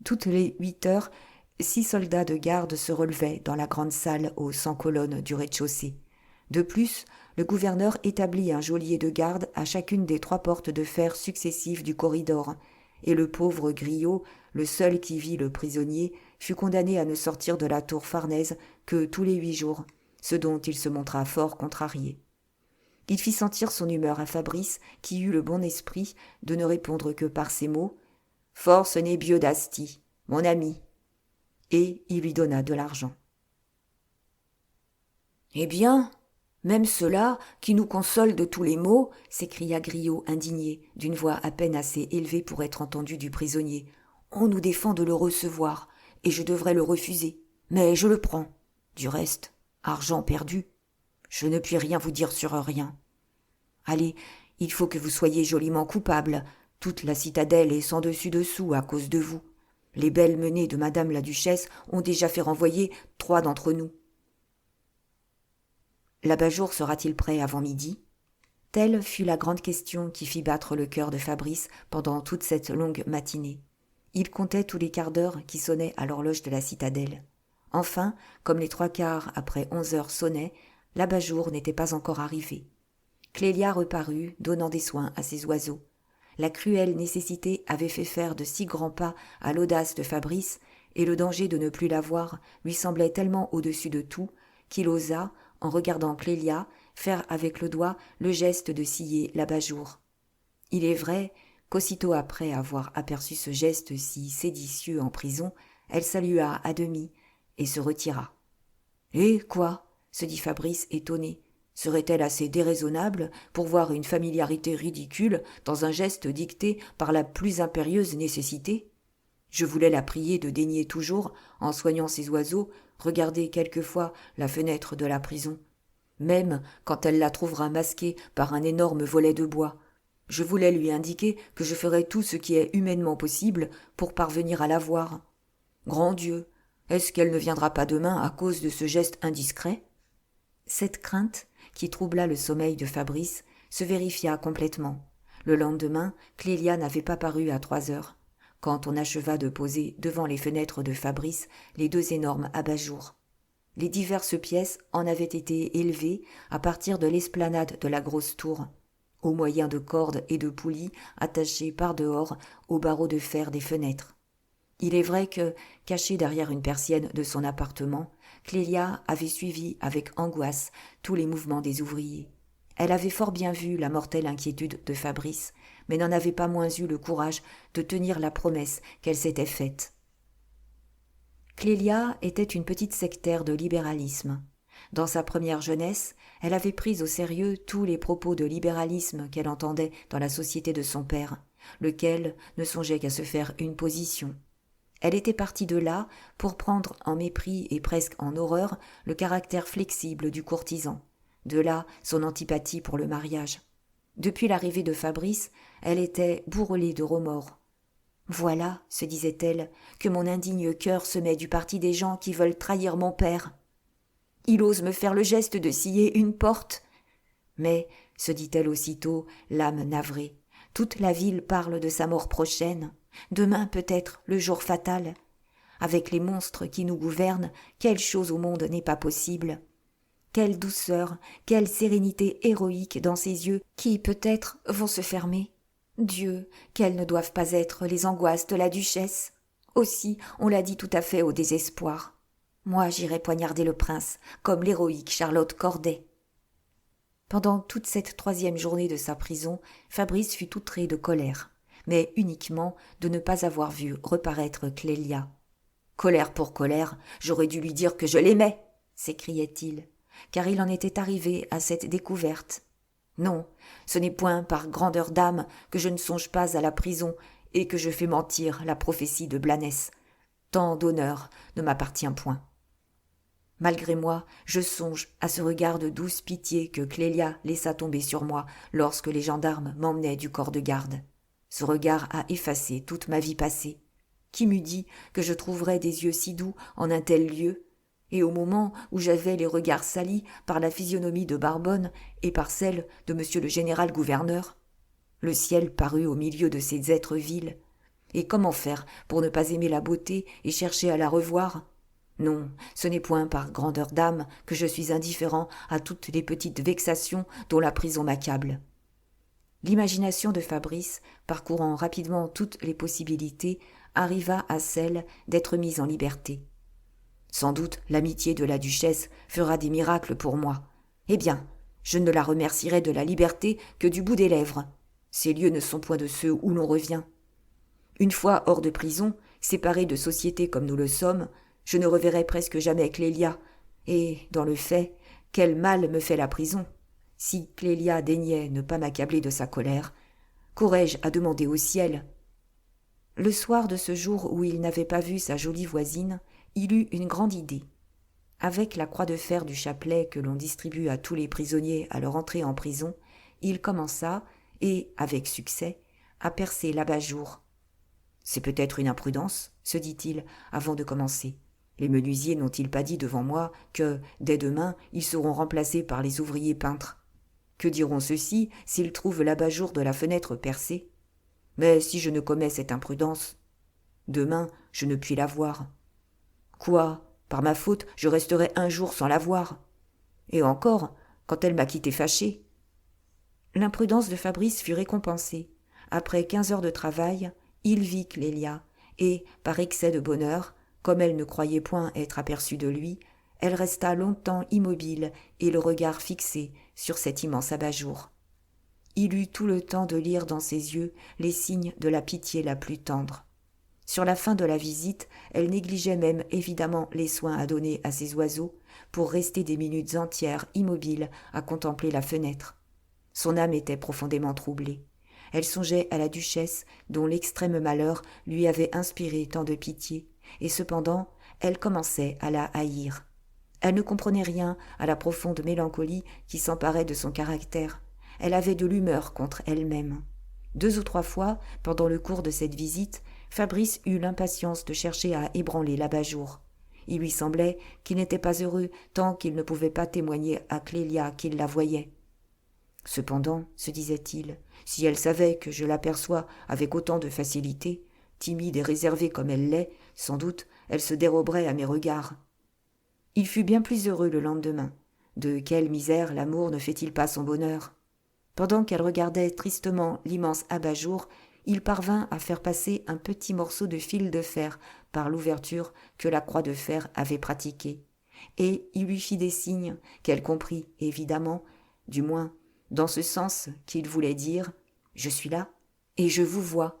Toutes les 8 heures, 6 soldats de garde se relevaient dans la grande salle aux 100 colonnes du rez-de-chaussée. De plus, le gouverneur établit un geôlier de garde à chacune des 3 portes de fer successives du corridor, et le pauvre Griot, le seul qui vit le prisonnier, fut condamné à ne sortir de la tour Farnèse que tous les 8 jours, ce dont il se montra fort contrarié. Il fit sentir son humeur à Fabrice, qui eut le bon esprit de ne répondre que par ces mots « Force Nébieu d'Asti, mon ami », et il lui donna de l'argent. « Eh bien, même cela, qui nous console de tous les maux, s'écria Griot indigné, d'une voix à peine assez élevée pour être entendue du prisonnier. On nous défend de le recevoir, et je devrais le refuser. Mais je le prends. Du reste, argent perdu. Je ne puis rien vous dire sur rien. Allez, il faut que vous soyez joliment coupable. Toute la citadelle est sans dessus-dessous à cause de vous. Les belles menées de madame la duchesse ont déjà fait renvoyer 3 d'entre nous. L'abat-jour sera-t-il prêt avant midi ? Telle fut la grande question qui fit battre le cœur de Fabrice pendant toute cette longue matinée. Il comptait tous les quarts d'heure qui sonnaient à l'horloge de la citadelle. Enfin, comme les 3/4 après 11 heures sonnaient, l'abat-jour n'était pas encore arrivé. Clélia reparut, donnant des soins à ses oiseaux. La cruelle nécessité avait fait faire de si grands pas à l'audace de Fabrice, et le danger de ne plus la voir lui semblait tellement au-dessus de tout, qu'il osa, en regardant Clélia, faire avec le doigt le geste de scier l'abat-jour. Il est vrai qu'aussitôt après avoir aperçu ce geste si séditieux en prison, elle salua à demi et se retira. « Eh, quoi ?» se dit Fabrice étonné. Serait-elle assez déraisonnable pour voir une familiarité ridicule dans un geste dicté par la plus impérieuse nécessité ? Je voulais la prier de daigner toujours, en soignant ses oiseaux, regarder quelquefois la fenêtre de la prison, même quand elle la trouvera masquée par un énorme volet de bois. Je voulais lui indiquer que je ferais tout ce qui est humainement possible pour parvenir à la voir. Grand Dieu, est-ce qu'elle ne viendra pas demain à cause de ce geste indiscret ? Cette crainte, qui troubla le sommeil de Fabrice, se vérifia complètement. Le lendemain, Clélia n'avait pas paru à 3 heures, quand on acheva de poser devant les fenêtres de Fabrice les 2 énormes abat-jours. Les diverses pièces en avaient été élevées à partir de l'esplanade de la grosse tour, au moyen de cordes et de poulies attachées par dehors aux barreaux de fer des fenêtres. Il est vrai que, cachée derrière une persienne de son appartement, Clélia avait suivi avec angoisse tous les mouvements des ouvriers. Elle avait fort bien vu la mortelle inquiétude de Fabrice, mais n'en avait pas moins eu le courage de tenir la promesse qu'elle s'était faite. Clélia était une petite sectaire de libéralisme. Dans sa première jeunesse, elle avait pris au sérieux tous les propos de libéralisme qu'elle entendait dans la société de son père, lequel ne songeait qu'à se faire une position. Elle était partie de là pour prendre en mépris et presque en horreur le caractère flexible du courtisan. De là son antipathie pour le mariage. Depuis l'arrivée de Fabrice, elle était bourrelée de remords. Voilà, se disait-elle, que mon indigne cœur se met du parti des gens qui veulent trahir mon père. Il ose me faire le geste de scier une porte. Mais, se dit-elle aussitôt, l'âme navrée, toute la ville parle de sa mort prochaine. Demain peut-être le jour fatal. Avec les monstres qui nous gouvernent, quelle chose au monde n'est pas possible. Quelle douceur, quelle sérénité héroïque dans ces yeux qui, peut-être, vont se fermer. Dieu, quelles ne doivent pas être les angoisses de la duchesse. Aussi, on l'a dit tout à fait au désespoir. Moi, j'irai poignarder le prince, comme l'héroïque Charlotte Corday. Pendant toute cette 3e journée de sa prison, Fabrice fut outré de colère, mais uniquement de ne pas avoir vu reparaître Clélia. « Colère pour colère, j'aurais dû lui dire que je l'aimais !» s'écriait-il, car il en était arrivé à cette découverte. Non, ce n'est point par grandeur d'âme que je ne songe pas à la prison et que je fais mentir la prophétie de Blanès. Tant d'honneur ne m'appartient point. Malgré moi, je songe à ce regard de douce pitié que Clélia laissa tomber sur moi lorsque les gendarmes m'emmenaient du corps de garde. Ce regard a effacé toute ma vie passée. Qui m'eût dit que je trouverais des yeux si doux en un tel lieu ? Et au moment où j'avais les regards salis par la physionomie de Barbonne et par celle de monsieur le général gouverneur, le ciel parut au milieu de ces êtres vils. Et comment faire pour ne pas aimer la beauté et chercher à la revoir ? Non, ce n'est point par grandeur d'âme que je suis indifférent à toutes les petites vexations dont la prison m'accable. L'imagination de Fabrice, parcourant rapidement toutes les possibilités, arriva à celle d'être mise en liberté. Sans doute l'amitié de la duchesse fera des miracles pour moi. Eh bien, je ne la remercierai de la liberté que du bout des lèvres. Ces lieux ne sont point de ceux où l'on revient. Une fois hors de prison, séparés de société comme nous le sommes, je ne reverrai presque jamais Clélia. Et, dans le fait, quel mal me fait la prison ? Si Clélia daignait ne pas m'accabler de sa colère, qu'aurais-je à demander au ciel ? Le soir de ce jour où il n'avait pas vu sa jolie voisine, il eut une grande idée. Avec la croix de fer du chapelet que l'on distribue à tous les prisonniers à leur entrée en prison, il commença, et avec succès, à percer l'abat-jour. « C'est peut-être une imprudence, se dit-il, avant de commencer. Les menuisiers n'ont-ils pas dit devant moi que, dès demain, ils seront remplacés par les ouvriers peintres ? Que diront ceux-ci s'ils trouvent l'abat-jour de la fenêtre percée ? Mais si je ne commets cette imprudence, demain, je ne puis la voir. Quoi ? Par ma faute, je resterai un jour sans la voir. Et encore, quand elle m'a quitté fâchée. » L'imprudence de Fabrice fut récompensée. Après 15 heures de travail, il vit Clélia, et, par excès de bonheur, comme elle ne croyait point être aperçue de lui, elle resta longtemps immobile et le regard fixé sur cet immense abat-jour. Il eut tout le temps de lire dans ses yeux les signes de la pitié la plus tendre. Sur la fin de la visite, elle négligeait même évidemment les soins à donner à ses oiseaux pour rester des minutes entières immobiles à contempler la fenêtre. Son âme était profondément troublée. Elle songeait à la duchesse dont l'extrême malheur lui avait inspiré tant de pitié, et cependant elle commençait à la haïr. Elle ne comprenait rien à la profonde mélancolie qui s'emparait de son caractère. Elle avait de l'humeur contre elle-même. 2 ou 3 fois, pendant le cours de cette visite, Fabrice eut l'impatience de chercher à ébranler l'abat-jour. Il lui semblait qu'il n'était pas heureux tant qu'il ne pouvait pas témoigner à Clélia qu'il la voyait. Cependant, se disait-il, si elle savait que je l'aperçois avec autant de facilité, timide et réservée comme elle l'est, sans doute elle se déroberait à mes regards. Il fut bien plus heureux le lendemain. De quelle misère l'amour ne fait-il pas son bonheur ? Pendant qu'elle regardait tristement l'immense abat-jour, il parvint à faire passer un petit morceau de fil de fer par l'ouverture que la croix de fer avait pratiquée, et il lui fit des signes qu'elle comprit évidemment, du moins dans ce sens qu'il voulait dire « Je suis là et je vous vois ».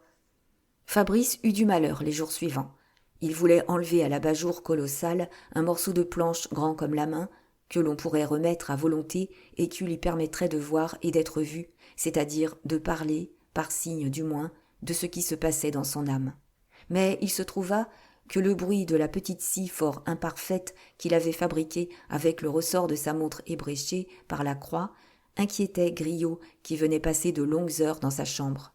Fabrice eut du malheur les jours suivants. Il voulait enlever à l'abat-jour colossal un morceau de planche grand comme la main, que l'on pourrait remettre à volonté et qui lui permettrait de voir et d'être vu, c'est-à-dire de parler, par signe du moins, de ce qui se passait dans son âme. Mais il se trouva que le bruit de la petite scie fort imparfaite qu'il avait fabriquée avec le ressort de sa montre ébréchée par la croix inquiétait Griot qui venait passer de longues heures dans sa chambre.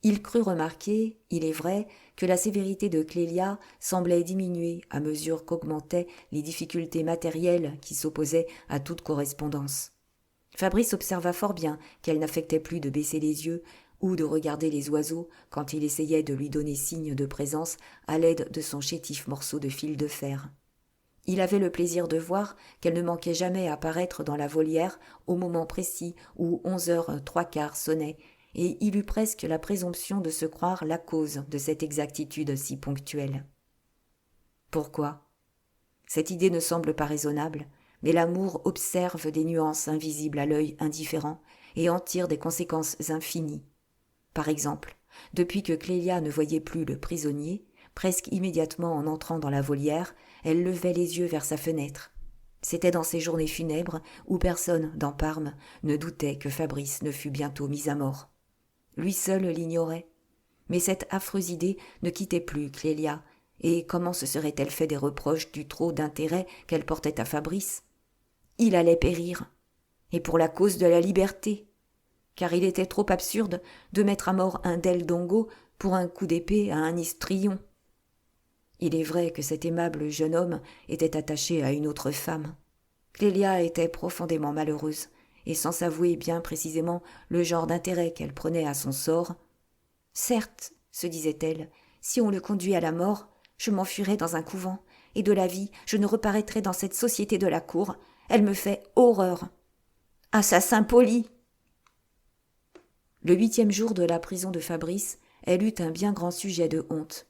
Il crut remarquer, il est vrai, que la sévérité de Clélia semblait diminuer à mesure qu'augmentaient les difficultés matérielles qui s'opposaient à toute correspondance. Fabrice observa fort bien qu'elle n'affectait plus de baisser les yeux ou de regarder les oiseaux quand il essayait de lui donner signe de présence à l'aide de son chétif morceau de fil de fer. Il avait le plaisir de voir qu'elle ne manquait jamais à paraître dans la volière au moment précis où 11h03 sonnaient, et il eut presque la présomption de se croire la cause de cette exactitude si ponctuelle. Pourquoi ? Cette idée ne semble pas raisonnable, mais l'amour observe des nuances invisibles à l'œil indifférent et en tire des conséquences infinies. Par exemple, depuis que Clélia ne voyait plus le prisonnier, presque immédiatement en entrant dans la volière, elle levait les yeux vers sa fenêtre. C'était dans ces journées funèbres où personne, dans Parme, ne doutait que Fabrice ne fût bientôt mis à mort. Lui seul l'ignorait. Mais cette affreuse idée ne quittait plus Clélia, et comment se serait-elle fait des reproches du trop d'intérêt qu'elle portait à Fabrice ? Il allait périr, et pour la cause de la liberté, car il était trop absurde de mettre à mort un Del Dongo pour un coup d'épée à un histrion. Il est vrai que cet aimable jeune homme était attaché à une autre femme. Clélia était profondément malheureuse, et sans s'avouer bien précisément le genre d'intérêt qu'elle prenait à son sort. « Certes, se disait-elle, si on le conduit à la mort, je m'enfuirai dans un couvent, et de la vie, je ne reparaîtrai dans cette société de la cour. Elle me fait horreur. Assassin poli !» Le 8e jour de la prison de Fabrice, elle eut un bien grand sujet de honte.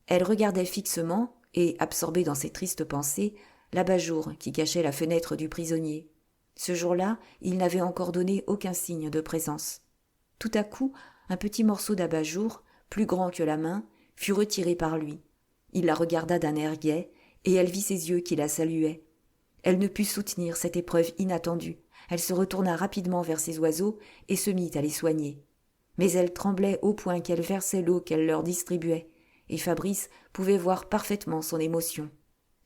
Elle regardait fixement, et, absorbée dans ses tristes pensées, l'abat-jour qui cachait la fenêtre du prisonnier. Ce jour-là, il n'avait encore donné aucun signe de présence. Tout à coup, un petit morceau d'abat-jour, plus grand que la main, fut retiré par lui. Il la regarda d'un air gai, et elle vit ses yeux qui la saluaient. Elle ne put soutenir cette épreuve inattendue. Elle se retourna rapidement vers ses oiseaux et se mit à les soigner. Mais elle tremblait au point qu'elle versait l'eau qu'elle leur distribuait, et Fabrice pouvait voir parfaitement son émotion.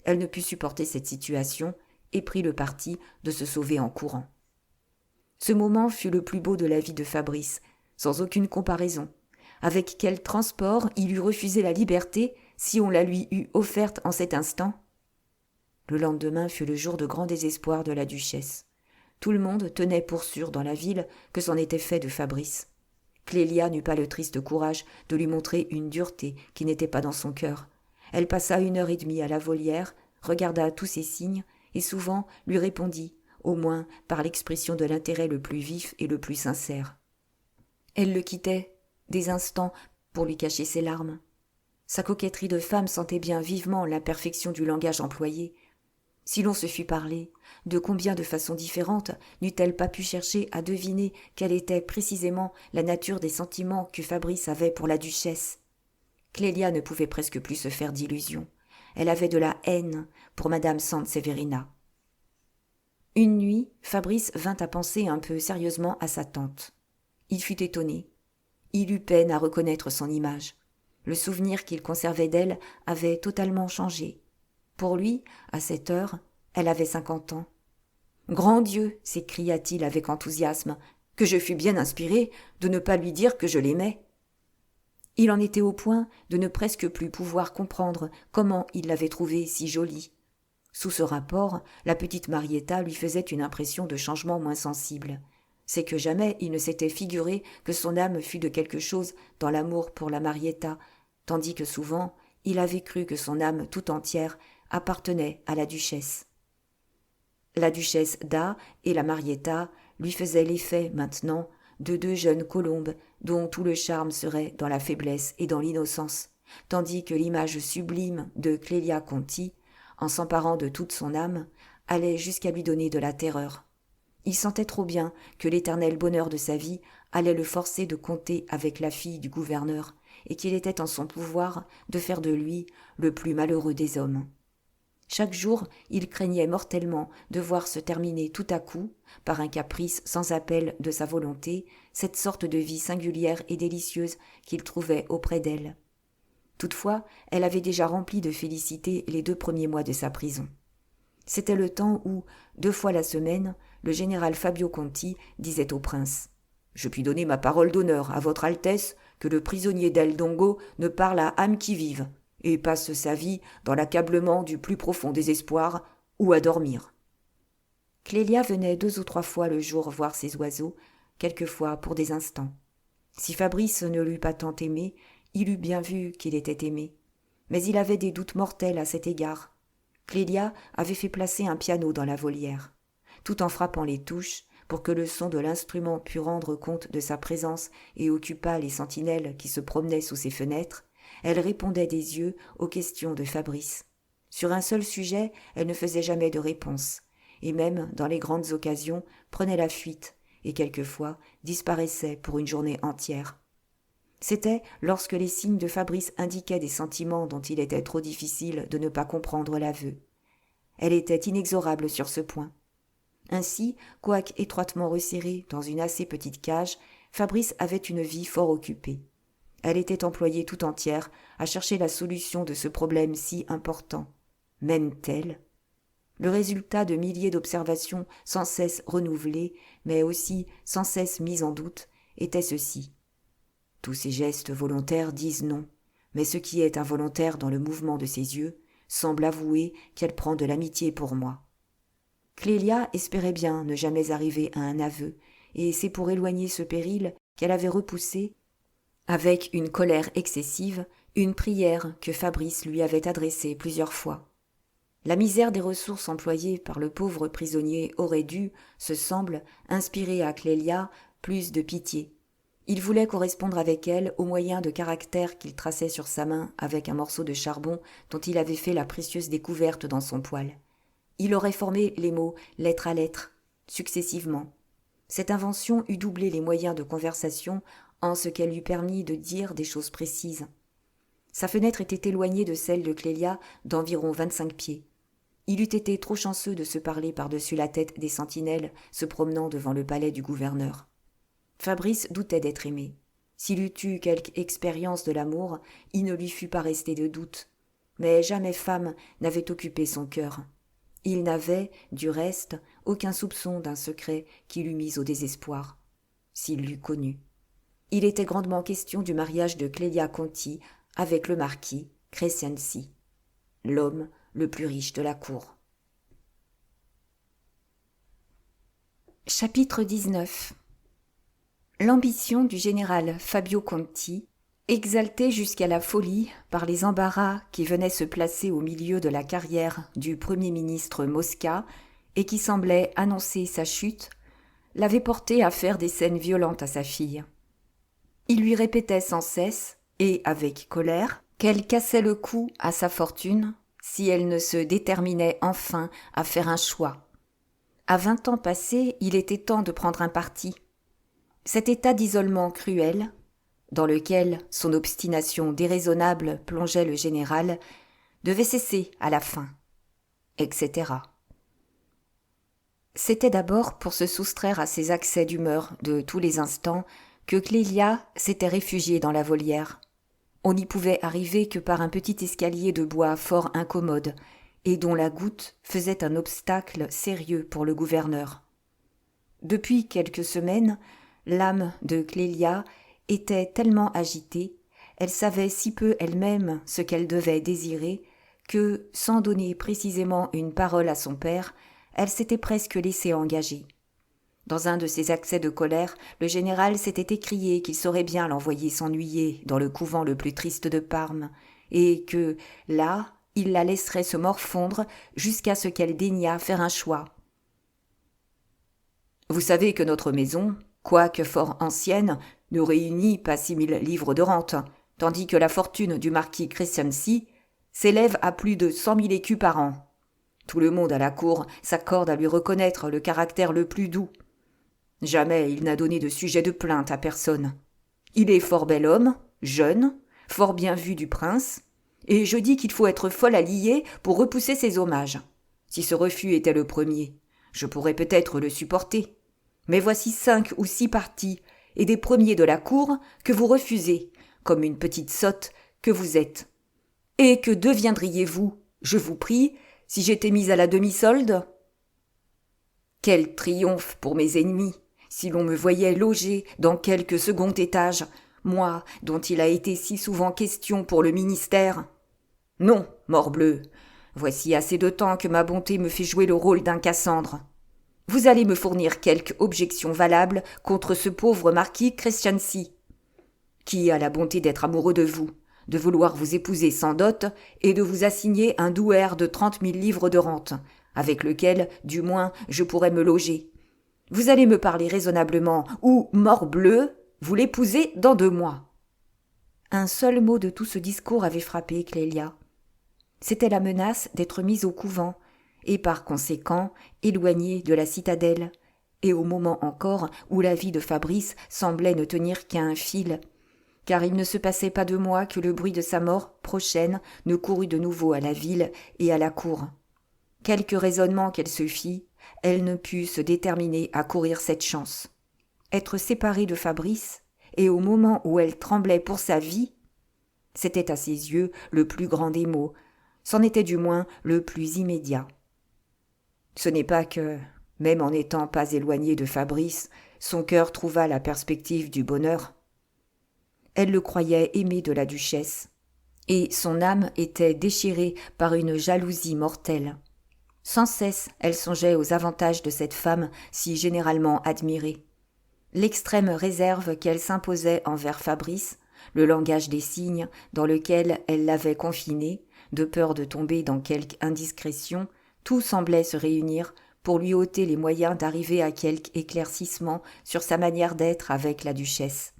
Elle ne put supporter cette situation et prit le parti de se sauver en courant. Ce moment fut le plus beau de la vie de Fabrice, sans aucune comparaison. Avec quel transport il eût refusé la liberté si on la lui eût offerte en cet instant ? Le lendemain fut le jour de grand désespoir de la duchesse. Tout le monde tenait pour sûr dans la ville que c'en était fait de Fabrice. Clélia n'eut pas le triste courage de lui montrer une dureté qui n'était pas dans son cœur. Elle passa 1h30 à la volière, regarda tous ses signes, et souvent lui répondit, au moins par l'expression de l'intérêt le plus vif et le plus sincère. Elle le quittait des instants pour lui cacher ses larmes. Sa coquetterie de femme sentait bien vivement l'imperfection du langage employé. Si l'on se fût parlé, de combien de façons différentes n'eût-elle pas pu chercher à deviner quelle était précisément la nature des sentiments que Fabrice avait pour la duchesse ? Clélia ne pouvait presque plus se faire d'illusions. Elle avait de la haine pour madame Sanseverina. Une nuit, Fabrice vint à penser un peu sérieusement à sa tante. Il fut étonné. Il eut peine à reconnaître son image. Le souvenir qu'il conservait d'elle avait totalement changé. Pour lui, à cette heure, elle avait 50 ans. « Grand Dieu !» s'écria-t-il avec enthousiasme, « que je fus bien inspiré de ne pas lui dire que je l'aimais. » Il en était au point de ne presque plus pouvoir comprendre comment il l'avait trouvée si jolie. Sous ce rapport, la petite Marietta lui faisait une impression de changement moins sensible. C'est que jamais il ne s'était figuré que son âme fût de quelque chose dans l'amour pour la Marietta, tandis que souvent il avait cru que son âme tout entière appartenait à la duchesse. La duchesse d'A et la Marietta lui faisaient l'effet, maintenant, de 2 jeunes colombes dont tout le charme serait dans la faiblesse et dans l'innocence, tandis que l'image sublime de Clélia Conti, en s'emparant de toute son âme, allait jusqu'à lui donner de la terreur. Il sentait trop bien que l'éternel bonheur de sa vie allait le forcer de compter avec la fille du gouverneur, et qu'il était en son pouvoir de faire de lui le plus malheureux des hommes. Chaque jour, il craignait mortellement de voir se terminer tout à coup, par un caprice sans appel de sa volonté, cette sorte de vie singulière et délicieuse qu'il trouvait auprès d'elle. Toutefois, elle avait déjà rempli de félicité les 2 premiers mois de sa prison. C'était le temps où, 2 fois la semaine, le général Fabio Conti disait au prince « Je puis donner ma parole d'honneur à votre Altesse que le prisonnier d'El Dongo ne parle à âme qui vive et passe sa vie dans l'accablement du plus profond désespoir ou à dormir. » Clélia venait 2 ou 3 fois le jour voir ces oiseaux, quelquefois pour des instants. Si Fabrice ne l'eût pas tant aimé, il eût bien vu qu'il était aimé. Mais il avait des doutes mortels à cet égard. Clélia avait fait placer un piano dans la volière. Tout en frappant les touches, pour que le son de l'instrument pût rendre compte de sa présence et occupât les sentinelles qui se promenaient sous ses fenêtres, elle répondait des yeux aux questions de Fabrice. Sur un seul sujet, elle ne faisait jamais de réponse, et même dans les grandes occasions prenait la fuite, et quelquefois disparaissait pour une journée entière. C'était lorsque les signes de Fabrice indiquaient des sentiments dont il était trop difficile de ne pas comprendre l'aveu. Elle était inexorable sur ce point. Ainsi, quoique étroitement resserré dans une assez petite cage, Fabrice avait une vie fort occupée. Elle était employée tout entière à chercher la solution de ce problème si important. M'aime-t-elle ? Le résultat de milliers d'observations sans cesse renouvelées, mais aussi sans cesse mises en doute, était ceci. Tous ses gestes volontaires disent non, mais ce qui est involontaire dans le mouvement de ses yeux semble avouer qu'elle prend de l'amitié pour moi. Clélia espérait bien ne jamais arriver à un aveu, et c'est pour éloigner ce péril qu'elle avait repoussé, avec une colère excessive, une prière que Fabrice lui avait adressée plusieurs fois. La misère des ressources employées par le pauvre prisonnier aurait dû, se semble, inspirer à Clélia plus de pitié. Il voulait correspondre avec elle au moyen de caractère qu'il traçait sur sa main avec un morceau de charbon dont il avait fait la précieuse découverte dans son poêle. Il aurait formé les mots lettre à lettre, successivement. Cette invention eût doublé les moyens de conversation en ce qu'elle lui permit de dire des choses précises. Sa fenêtre était éloignée de celle de Clélia d'environ 25 pieds. Il eût été trop chanceux de se parler par-dessus la tête des sentinelles se promenant devant le palais du gouverneur. Fabrice doutait d'être aimé. S'il eût eu quelque expérience de l'amour, il ne lui fût pas resté de doute. Mais jamais femme n'avait occupé son cœur. Il n'avait, du reste, aucun soupçon d'un secret qui l'eût mis au désespoir, s'il l'eût connu. Il était grandement question du mariage de Clélia Conti avec le marquis Crescenzi, l'homme le plus riche de la cour. Chapitre 19. L'ambition du général Fabio Conti, exaltée jusqu'à la folie par les embarras qui venaient se placer au milieu de la carrière du Premier ministre Mosca et qui semblaient annoncer sa chute, l'avait porté à faire des scènes violentes à sa fille. Il lui répétait sans cesse, et avec colère, qu'elle cassait le cou à sa fortune si elle ne se déterminait enfin à faire un choix. À 20 ans passés, il était temps de prendre un parti. Cet état d'isolement cruel, dans lequel son obstination déraisonnable plongeait le général, devait cesser à la fin, etc. C'était d'abord pour se soustraire à ces accès d'humeur de tous les instants que Clélia s'était réfugiée dans la volière. On n'y pouvait arriver que par un petit escalier de bois fort incommode, et dont la goutte faisait un obstacle sérieux pour le gouverneur. Depuis quelques semaines, l'âme de Clélia était tellement agitée, elle savait si peu elle-même ce qu'elle devait désirer, que, sans donner précisément une parole à son père, elle s'était presque laissée engager. Dans un de ses accès de colère, le général s'était écrié qu'il saurait bien l'envoyer s'ennuyer dans le couvent le plus triste de Parme, et que, là, il la laisserait se morfondre jusqu'à ce qu'elle daignât faire un choix. « Vous savez que notre maison, quoique fort ancienne, ne réunit pas 6 000 livres de rente, tandis que la fortune du marquis Crescenzi s'élève à plus de 100 000 écus par an. Tout le monde à la cour s'accorde à lui reconnaître le caractère le plus doux. Jamais il n'a donné de sujet de plainte à personne. Il est fort bel homme, jeune, fort bien vu du prince, et je dis qu'il faut être folle à lier pour repousser ses hommages. Si ce refus était le premier, je pourrais peut-être le supporter. Mais voici 5 ou 6 partis, et des premiers de la cour, que vous refusez, comme une petite sotte que vous êtes. Et que deviendriez-vous, je vous prie, si j'étais mise à la demi-solde ? Quel triomphe pour mes ennemis, si l'on me voyait logé dans quelque second étage, moi dont il a été si souvent question pour le ministère. Non, morbleu, voici assez de temps que ma bonté me fait jouer le rôle d'un Cassandre. Vous allez me fournir quelque objection valable contre ce pauvre marquis Crescenzi, qui a la bonté d'être amoureux de vous, de vouloir vous épouser sans dot et de vous assigner un douaire de 30 000 livres de rente, avec lequel, du moins, je pourrais me loger. Vous allez me parler raisonnablement, ou, morbleu, vous l'épousez dans 2 mois. Un seul mot de tout ce discours avait frappé Clélia. C'était la menace d'être mise au couvent, et par conséquent éloignée de la citadelle, et au moment encore où la vie de Fabrice semblait ne tenir qu'à un fil, car il ne se passait pas 2 mois que le bruit de sa mort prochaine ne courut de nouveau à la ville et à la cour. Quelque raisonnement qu'elle se fît, elle ne put se déterminer à courir cette chance. Être séparée de Fabrice, et au moment où elle tremblait pour sa vie, c'était à ses yeux le plus grand des maux, c'en était du moins le plus immédiat. Ce n'est pas que, même en n'étant pas éloignée de Fabrice, son cœur trouva la perspective du bonheur. Elle le croyait aimé de la duchesse, et son âme était déchirée par une jalousie mortelle. Sans cesse, elle songeait aux avantages de cette femme si généralement admirée. L'extrême réserve qu'elle s'imposait envers Fabrice, le langage des signes dans lequel elle l'avait confiné, de peur de tomber dans quelque indiscrétion, tout semblait se réunir pour lui ôter les moyens d'arriver à quelque éclaircissement sur sa manière d'être avec la duchesse.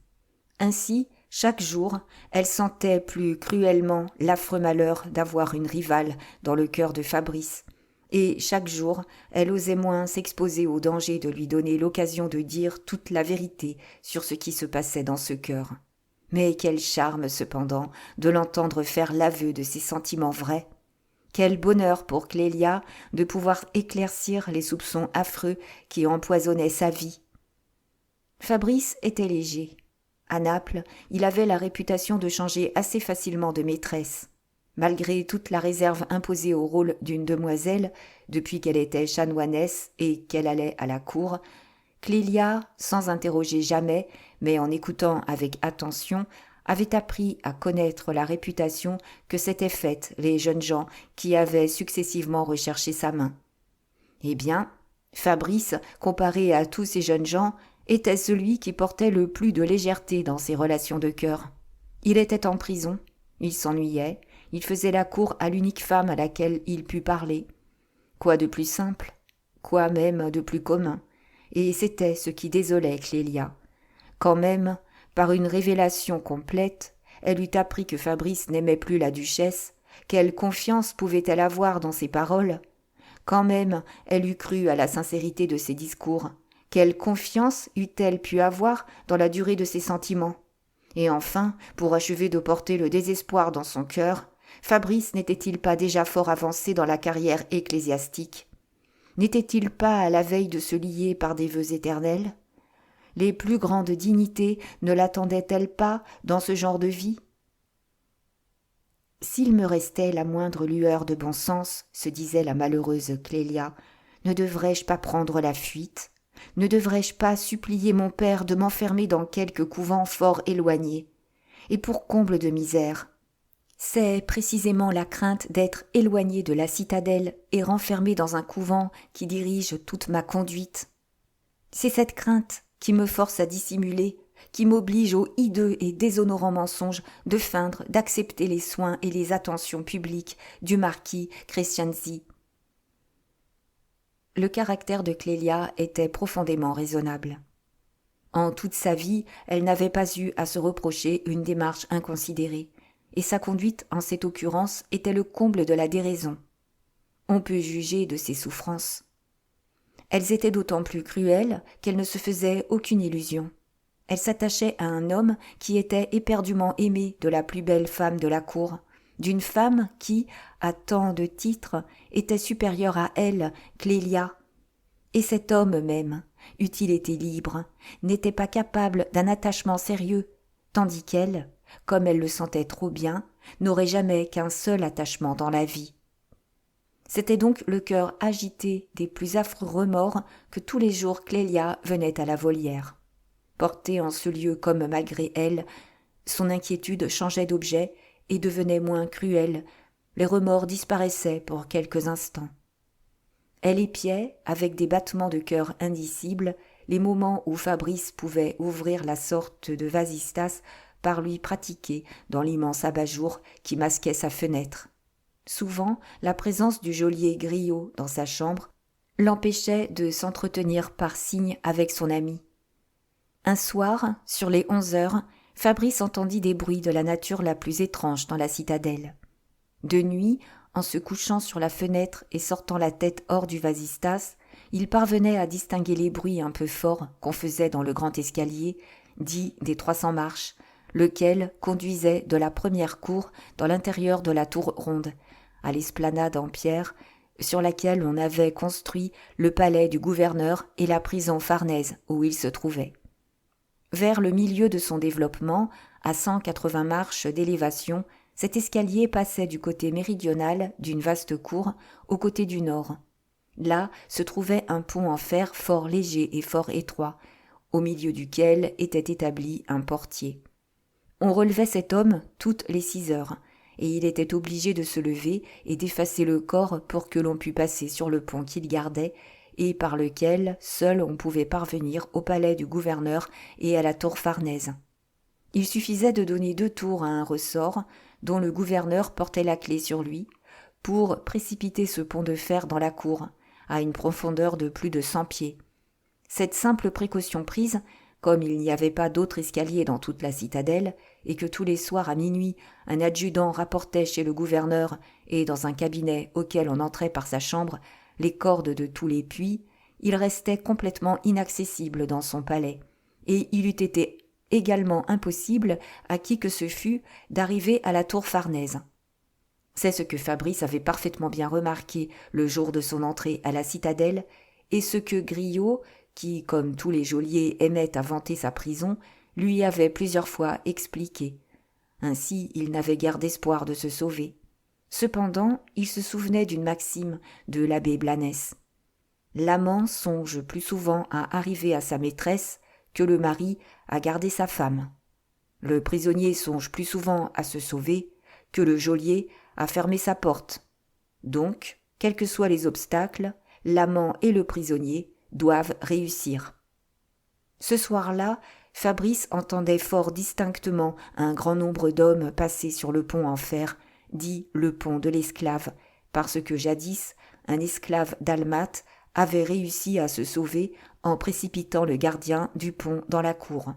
Ainsi, chaque jour, elle sentait plus cruellement l'affreux malheur d'avoir une rivale dans le cœur de Fabrice, et chaque jour, elle osait moins s'exposer au danger de lui donner l'occasion de dire toute la vérité sur ce qui se passait dans ce cœur. Mais quel charme, cependant, de l'entendre faire l'aveu de ses sentiments vrais. Quel bonheur pour Clélia de pouvoir éclaircir les soupçons affreux qui empoisonnaient sa vie. Fabrice était léger. À Naples, il avait la réputation de changer assez facilement de maîtresse. Malgré toute la réserve imposée au rôle d'une demoiselle, depuis qu'elle était chanoinesse et qu'elle allait à la cour, Clélia, sans interroger jamais, mais en écoutant avec attention, avait appris à connaître la réputation que s'étaient faite les jeunes gens qui avaient successivement recherché sa main. Eh bien, Fabrice, comparé à tous ces jeunes gens, était celui qui portait le plus de légèreté dans ses relations de cœur. Il était en prison, il s'ennuyait, il faisait la cour à l'unique femme à laquelle il put parler. Quoi de plus simple, quoi même de plus commun, et c'était ce qui désolait Clélia. Quand même, par une révélation complète, elle eut appris que Fabrice n'aimait plus la duchesse, quelle confiance pouvait-elle avoir dans ses paroles ? Quand même, elle eût cru à la sincérité de ses discours, quelle confiance eût-elle pu avoir dans la durée de ses sentiments ? Et enfin, pour achever de porter le désespoir dans son cœur, Fabrice n'était-il pas déjà fort avancé dans la carrière ecclésiastique ? N'était-il pas à la veille de se lier par des vœux éternels ? Les plus grandes dignités ne l'attendaient-elles pas dans ce genre de vie ? S'il me restait la moindre lueur de bon sens, se disait la malheureuse Clélia, ne devrais-je pas prendre la fuite ? Ne devrais-je pas supplier mon père de m'enfermer dans quelque couvent fort éloigné ? Et pour comble de misère, c'est précisément la crainte d'être éloignée de la citadelle et renfermée dans un couvent qui dirige toute ma conduite. C'est cette crainte qui me force à dissimuler, qui m'oblige au hideux et déshonorant mensonge de feindre d'accepter les soins et les attentions publiques du marquis Crescenzi. Le caractère de Clélia était profondément raisonnable. En toute sa vie, elle n'avait pas eu à se reprocher une démarche inconsidérée, et sa conduite en cette occurrence était le comble de la déraison. On peut juger de ses souffrances. Elles étaient d'autant plus cruelles qu'elle ne se faisait aucune illusion. Elle s'attachait à un homme qui était éperdument aimé de la plus belle femme de la cour, d'une femme qui, à tant de titres, était supérieure à elle, Clélia. Et cet homme même, eût-il été libre, n'était pas capable d'un attachement sérieux, tandis qu'elle, comme elle le sentait trop bien, n'aurait jamais qu'un seul attachement dans la vie. C'était donc le cœur agité des plus affreux remords que tous les jours Clélia venait à la volière. Portée en ce lieu comme malgré elle, son inquiétude changeait d'objet et devenait moins cruelle, les remords disparaissaient pour quelques instants. Elle épiait, avec des battements de cœur indicibles, les moments où Fabrice pouvait ouvrir la sorte de vasistas par lui pratiquer dans l'immense abat-jour qui masquait sa fenêtre. Souvent, la présence du geôlier Griot dans sa chambre l'empêchait de s'entretenir par signe avec son ami. Un soir, sur les 11 heures, Fabrice entendit des bruits de la nature la plus étrange dans la citadelle. De nuit, en se couchant sur la fenêtre et sortant la tête hors du vasistas, il parvenait à distinguer les bruits un peu forts qu'on faisait dans le grand escalier, dit des 300 marches, lequel conduisait de la première cour dans l'intérieur de la tour ronde, à l'esplanade en pierre, sur laquelle on avait construit le palais du gouverneur et la prison Farnèse où il se trouvait. Vers le milieu de son développement, à 180 marches d'élévation, cet escalier passait du côté méridional d'une vaste cour au côté du nord. Là se trouvait un pont en fer fort léger et fort étroit, au milieu duquel était établi un portier. On relevait cet homme toutes les 6 heures, et il était obligé de se lever et d'effacer le corps pour que l'on pût passer sur le pont qu'il gardait et par lequel seul on pouvait parvenir au palais du gouverneur et à la tour Farnèse. Il suffisait de donner 2 tours à un ressort, dont le gouverneur portait la clé sur lui, pour précipiter ce pont de fer dans la cour, à une profondeur de plus de 100 pieds. Cette simple précaution prise, comme il n'y avait pas d'autre escalier dans toute la citadelle, et que tous les soirs à minuit un adjudant rapportait chez le gouverneur et dans un cabinet auquel on entrait par sa chambre les cordes de tous les puits, il restait complètement inaccessible dans son palais, et il eût été également impossible à qui que ce fût d'arriver à la tour Farnèse. C'est ce que Fabrice avait parfaitement bien remarqué le jour de son entrée à la citadelle, et ce que Griot, qui, comme tous les geôliers, aimait à vanter sa prison, lui avait plusieurs fois expliqué. Ainsi, il n'avait guère d'espoir de se sauver. Cependant, il se souvenait d'une maxime de l'abbé Blanès. L'amant songe plus souvent à arriver à sa maîtresse que le mari à garder sa femme. Le prisonnier songe plus souvent à se sauver que le geôlier à fermer sa porte. Donc, quels que soient les obstacles, l'amant et le prisonnier doivent réussir. Ce soir-là, Fabrice entendait fort distinctement un grand nombre d'hommes passer sur le pont en fer, dit le pont de l'esclave, parce que jadis, un esclave dalmate avait réussi à se sauver en précipitant le gardien du pont dans la cour.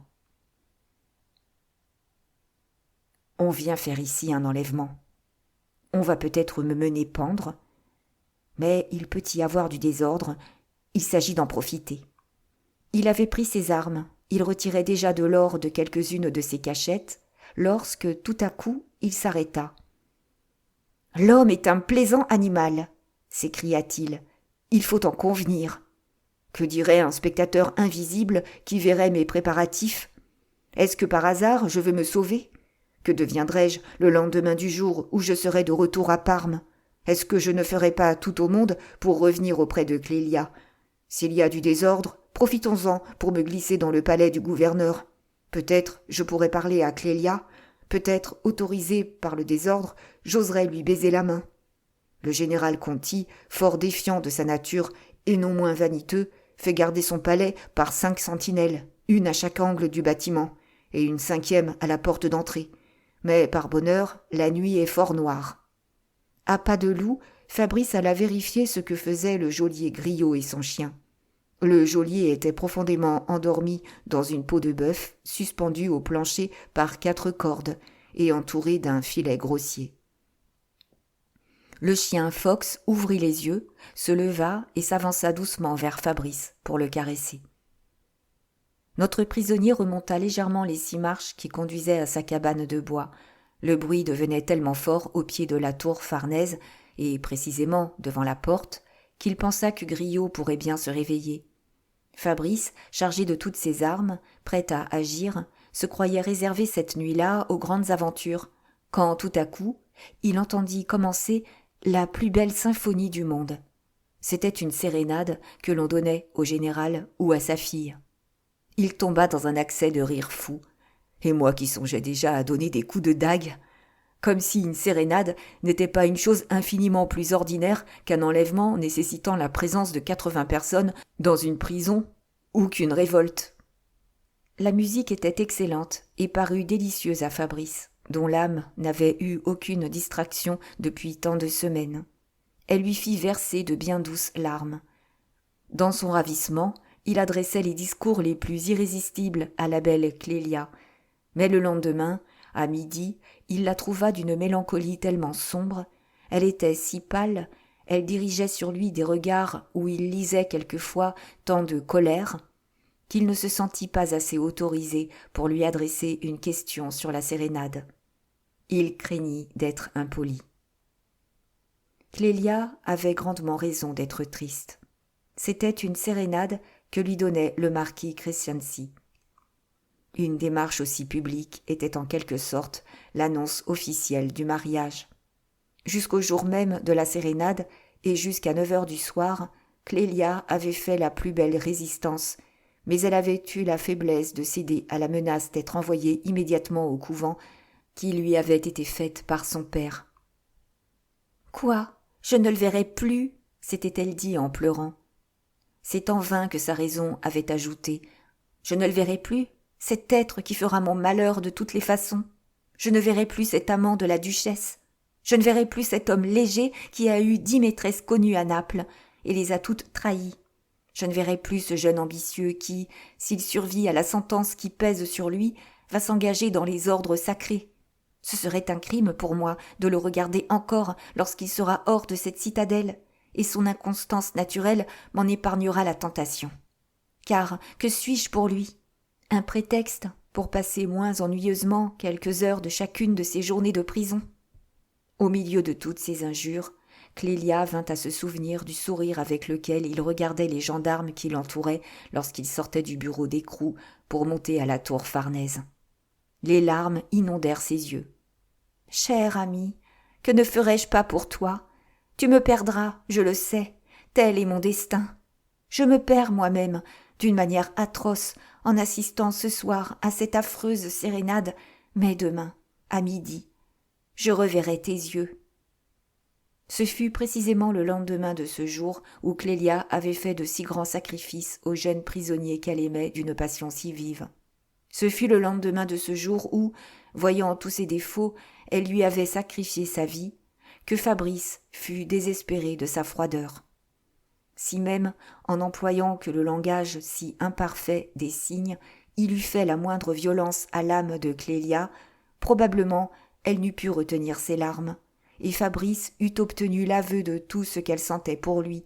On vient faire ici un enlèvement. On va peut-être me mener pendre, mais il peut y avoir du désordre, il s'agit d'en profiter. Il avait pris ses armes, il retirait déjà de l'or de quelques-unes de ses cachettes, lorsque tout à coup il s'arrêta. « L'homme est un plaisant animal !» s'écria-t-il. « Il faut en convenir. Que dirait un spectateur invisible qui verrait mes préparatifs ? Est-ce que par hasard je veux me sauver ? Que deviendrai-je le lendemain du jour où je serai de retour à Parme ? Est-ce que je ne ferai pas tout au monde pour revenir auprès de Clélia ? S'il y a du désordre, profitons-en pour me glisser dans le palais du gouverneur. Peut-être je pourrai parler à Clélia, peut-être, autorisé par le désordre, j'oserai lui baiser la main. Le général Conti, fort défiant de sa nature et non moins vaniteux, fait garder son palais par 5 sentinelles, une à chaque angle du bâtiment, et une 5e à la porte d'entrée. Mais par bonheur, la nuit est fort noire. À pas de loup, Fabrice alla vérifier ce que faisaient le geôlier Griot et son chien. Le geôlier était profondément endormi dans une peau de bœuf, suspendue au plancher par 4 cordes et entouré d'un filet grossier. Le chien Fox ouvrit les yeux, se leva et s'avança doucement vers Fabrice pour le caresser. Notre prisonnier remonta légèrement les 6 marches qui conduisaient à sa cabane de bois. Le bruit devenait tellement fort au pied de la tour Farnèse, et précisément devant la porte, qu'il pensa que Griot pourrait bien se réveiller. Fabrice, chargé de toutes ses armes, prêt à agir, se croyait réserver cette nuit-là aux grandes aventures, quand tout à coup, il entendit commencer la plus belle symphonie du monde. C'était une sérénade que l'on donnait au général ou à sa fille. Il tomba dans un accès de rire fou, et moi qui songeais déjà à donner des coups de dague, comme si une sérénade n'était pas une chose infiniment plus ordinaire qu'un enlèvement nécessitant la présence de 80 personnes dans une prison ou qu'une révolte. La musique était excellente et parut délicieuse à Fabrice, dont l'âme n'avait eu aucune distraction depuis tant de semaines. Elle lui fit verser de bien douces larmes. Dans son ravissement, il adressait les discours les plus irrésistibles à la belle Clélia. Mais le lendemain, à midi, il la trouva d'une mélancolie tellement sombre, elle était si pâle, elle dirigeait sur lui des regards où il lisait quelquefois tant de colère, qu'il ne se sentit pas assez autorisé pour lui adresser une question sur la sérénade. Il craignit d'être impoli. Clélia avait grandement raison d'être triste. C'était une sérénade que lui donnait le marquis Crescenzi. Une démarche aussi publique était en quelque sorte l'annonce officielle du mariage. Jusqu'au jour même de la sérénade et jusqu'à 9 heures du soir, Clélia avait fait la plus belle résistance, mais elle avait eu la faiblesse de céder à la menace d'être envoyée immédiatement au couvent qui lui avait été faite par son père. « Quoi ? Je ne le verrai plus » s'était-elle dit en pleurant. C'est en vain que sa raison avait ajouté « Je ne le verrai plus, cet être qui fera mon malheur de toutes les façons. Je ne verrai plus cet amant de la duchesse. Je ne verrai plus cet homme léger qui a eu 10 maîtresses connues à Naples et les a toutes trahies. Je ne verrai plus ce jeune ambitieux qui, s'il survit à la sentence qui pèse sur lui, va s'engager dans les ordres sacrés. Ce serait un crime pour moi de le regarder encore lorsqu'il sera hors de cette citadelle, et son inconstance naturelle m'en épargnera la tentation. Car que suis-je pour lui ? Un prétexte pour passer moins ennuyeusement quelques heures de chacune de ses journées de prison. Au milieu de toutes ces injures, Clélia vint à se souvenir du sourire avec lequel il regardait les gendarmes qui l'entouraient lorsqu'il sortait du bureau d'écrou pour monter à la tour Farnèse. Les larmes inondèrent ses yeux. « Cher ami, que ne ferais-je pas pour toi ? Tu me perdras, je le sais, tel est mon destin. Je me perds moi-même, d'une manière atroce, en assistant ce soir à cette affreuse sérénade, mais demain, à midi, je reverrai tes yeux. » Ce fut précisément le lendemain de ce jour où Clélia avait fait de si grands sacrifices au jeune prisonnier qu'elle aimait d'une passion si vive. Ce fut le lendemain de ce jour où, voyant tous ses défauts, elle lui avait sacrifié sa vie, que Fabrice fut désespéré de sa froideur. Si même, en employant que le langage si imparfait des signes, il eût fait la moindre violence à l'âme de Clélia, probablement elle n'eût pu retenir ses larmes, et Fabrice eût obtenu l'aveu de tout ce qu'elle sentait pour lui,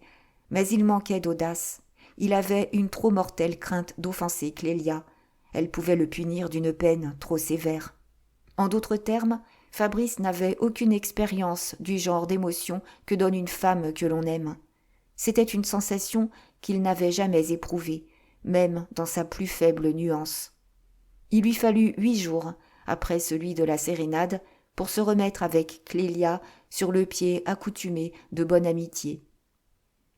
mais il manquait d'audace, il avait une trop mortelle crainte d'offenser Clélia, elle pouvait le punir d'une peine trop sévère. En d'autres termes, Fabrice n'avait aucune expérience du genre d'émotion que donne une femme que l'on aime. C'était une sensation qu'il n'avait jamais éprouvée, même dans sa plus faible nuance. Il lui fallut 8 jours, après celui de la sérénade, pour se remettre avec Clélia sur le pied accoutumé de bonne amitié.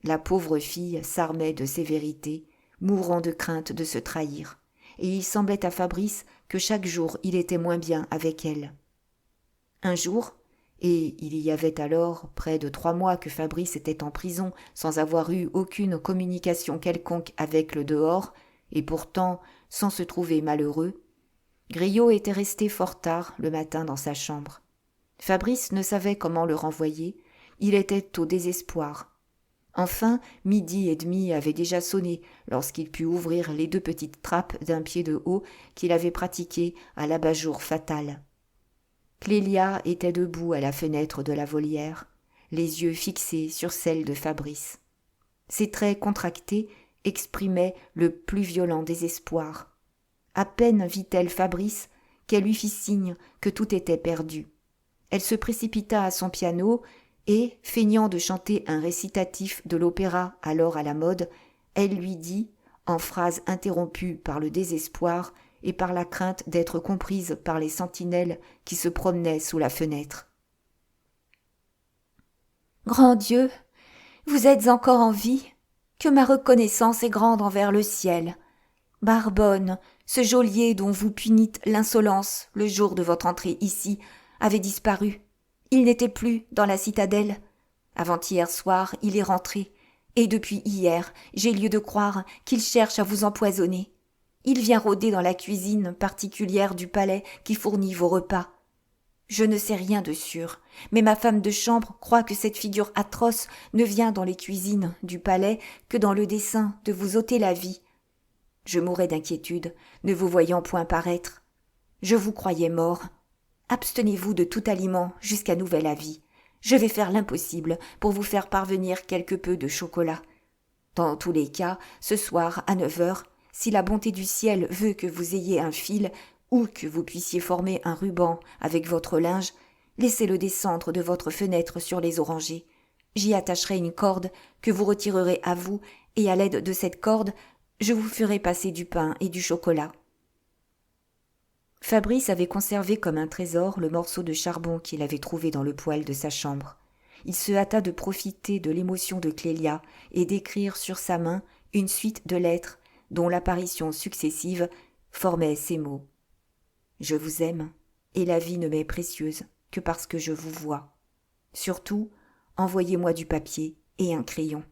La pauvre fille s'armait de sévérité, mourant de crainte de se trahir, et il semblait à Fabrice que chaque jour il était moins bien avec elle. Un jour, et il y avait alors près de 3 mois que Fabrice était en prison sans avoir eu aucune communication quelconque avec le dehors, et pourtant sans se trouver malheureux, Griot était resté fort tard le matin dans sa chambre. Fabrice ne savait comment le renvoyer, il était au désespoir. Enfin, 12h30 avait déjà sonné lorsqu'il put ouvrir les 2 petites trappes d'un pied de haut qu'il avait pratiquées à l'abat-jour fatal. Clélia était debout à la fenêtre de la volière, les yeux fixés sur celle de Fabrice. Ses traits contractés exprimaient le plus violent désespoir. À peine vit-elle Fabrice qu'elle lui fit signe que tout était perdu. Elle se précipita à son piano et, feignant de chanter un récitatif de l'opéra alors à la mode, elle lui dit, en phrases interrompues par le désespoir et par la crainte d'être comprise par les sentinelles qui se promenaient sous la fenêtre. « Grand Dieu, vous êtes encore en vie, que ma reconnaissance est grande envers le ciel. Barbonne, ce geôlier dont vous punîtes l'insolence le jour de votre entrée ici, avait disparu. Il n'était plus dans la citadelle. Avant-hier soir, il est rentré, et depuis hier, j'ai lieu de croire qu'il cherche à vous empoisonner. Il vient rôder dans la cuisine particulière du palais qui fournit vos repas. Je ne sais rien de sûr, mais ma femme de chambre croit que cette figure atroce ne vient dans les cuisines du palais que dans le dessein de vous ôter la vie. Je mourais d'inquiétude, ne vous voyant point paraître. Je vous croyais mort. Abstenez-vous de tout aliment jusqu'à nouvel avis. Je vais faire l'impossible pour vous faire parvenir quelque peu de chocolat. Dans tous les cas, ce soir à 9h, si la bonté du ciel veut que vous ayez un fil ou que vous puissiez former un ruban avec votre linge, laissez-le descendre de votre fenêtre sur les orangers. J'y attacherai une corde que vous retirerez à vous et à l'aide de cette corde, je vous ferai passer du pain et du chocolat. » Fabrice avait conservé comme un trésor le morceau de charbon qu'il avait trouvé dans le poêle de sa chambre. Il se hâta de profiter de l'émotion de Clélia et d'écrire sur sa main une suite de lettres dont l'apparition successive formait ces mots. « Je vous aime, et la vie ne m'est précieuse que parce que je vous vois. Surtout, envoyez-moi du papier et un crayon. »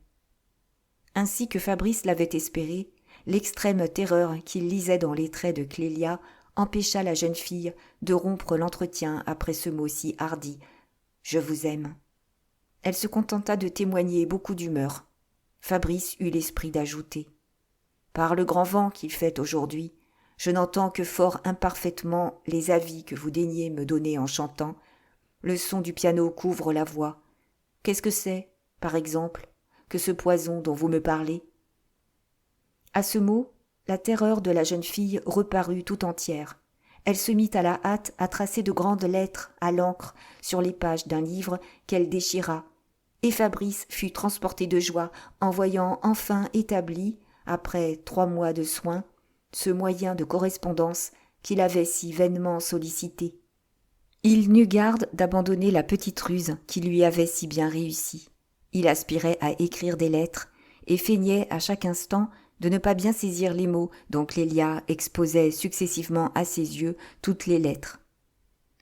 Ainsi que Fabrice l'avait espéré, l'extrême terreur qu'il lisait dans les traits de Clélia empêcha la jeune fille de rompre l'entretien après ce mot si hardi. « Je vous aime. » Elle se contenta de témoigner beaucoup d'humeur. Fabrice eut l'esprit d'ajouter. « Par le grand vent qu'il fait aujourd'hui, je n'entends que fort imparfaitement les avis que vous daignez me donner en chantant. Le son du piano couvre la voix. Qu'est-ce que c'est, par exemple, que ce poison dont vous me parlez ?» À ce mot, la terreur de la jeune fille reparut tout entière. Elle se mit à la hâte à tracer de grandes lettres à l'encre sur les pages d'un livre qu'elle déchira, et Fabrice fut transporté de joie en voyant enfin établi, après 3 mois de soins, ce moyen de correspondance qu'il avait si vainement sollicité. Il n'eut garde d'abandonner la petite ruse qui lui avait si bien réussi. Il aspirait à écrire des lettres et feignait à chaque instant de ne pas bien saisir les mots dont Clélia exposait successivement à ses yeux toutes les lettres.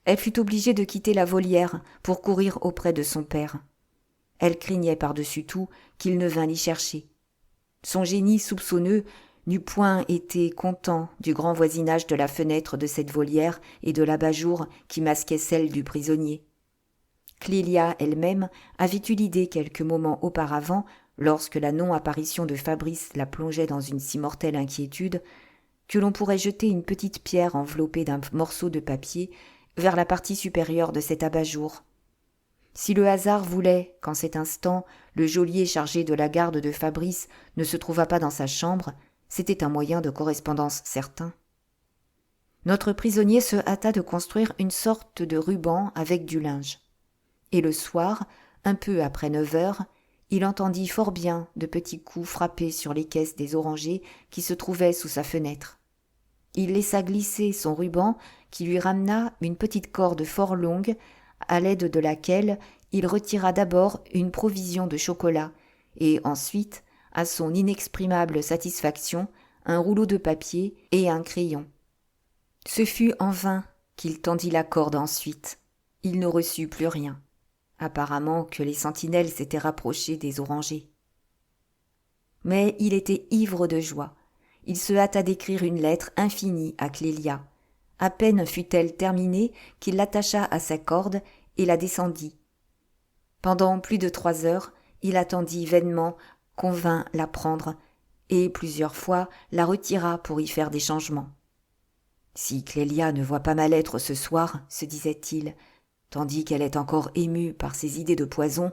Elle fut obligée de quitter la volière pour courir auprès de son père. Elle craignait par-dessus tout qu'il ne vînt l'y chercher. Son génie soupçonneux n'eût point été content du grand voisinage de la fenêtre de cette volière et de l'abat-jour qui masquait celle du prisonnier. Clélia elle-même avait eu l'idée quelques moments auparavant, lorsque la non-apparition de Fabrice la plongeait dans une si mortelle inquiétude, que l'on pourrait jeter une petite pierre enveloppée d'un morceau de papier vers la partie supérieure de cet abat-jour. Si le hasard voulait qu'en cet instant le geôlier chargé de la garde de Fabrice ne se trouvât pas dans sa chambre, c'était un moyen de correspondance certain. Notre prisonnier se hâta de construire une sorte de ruban avec du linge. Et le soir, un peu après 9h, il entendit fort bien de petits coups frapper sur les caisses des orangers qui se trouvaient sous sa fenêtre. Il laissa glisser son ruban qui lui ramena une petite corde fort longue à l'aide de laquelle il retira d'abord une provision de chocolat et ensuite, à son inexprimable satisfaction, un rouleau de papier et un crayon. Ce fut en vain qu'il tendit la corde ensuite. Il ne reçut plus rien. Apparemment que les sentinelles s'étaient rapprochées des orangers. Mais il était ivre de joie. Il se hâta d'écrire une lettre infinie à Clélia. À peine fut-elle terminée qu'il l'attacha à sa corde et la descendit. Pendant plus de 3 heures, Il attendit vainement qu'on vînt la prendre, et plusieurs fois la retira pour y faire des changements. « Si Clélia ne voit pas ma lettre ce soir, se disait-il, tandis qu'elle est encore émue par ses idées de poison,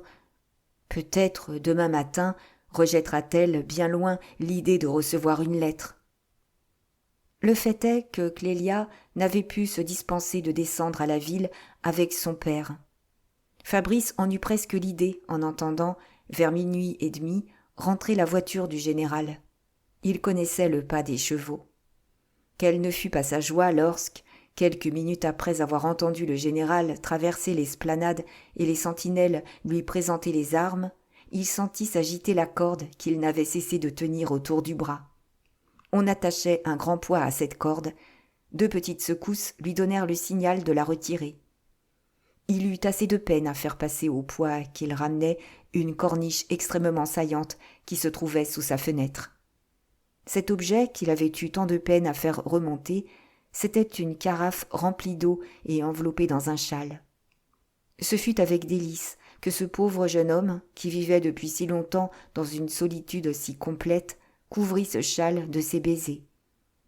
peut-être demain matin rejettera-t-elle bien loin l'idée de recevoir une lettre. » Le fait est que Clélia n'avait pu se dispenser de descendre à la ville avec son père. Fabrice en eut presque l'idée en entendant, vers 00h30, rentrer la voiture du général. Il connaissait le pas des chevaux. Quelle ne fut pas sa joie lorsque, quelques minutes après avoir entendu le général traverser l'esplanade et les sentinelles lui présenter les armes, il sentit s'agiter la corde qu'il n'avait cessé de tenir autour du bras. On attachait un grand poids à cette corde. 2 petites secousses lui donnèrent le signal de la retirer. Il eut assez de peine à faire passer au poids qu'il ramenait une corniche extrêmement saillante qui se trouvait sous sa fenêtre. Cet objet qu'il avait eu tant de peine à faire remonter, c'était une carafe remplie d'eau et enveloppée dans un châle. Ce fut avec délice que ce pauvre jeune homme, qui vivait depuis si longtemps dans une solitude si complète, couvrit ce châle de ses baisers.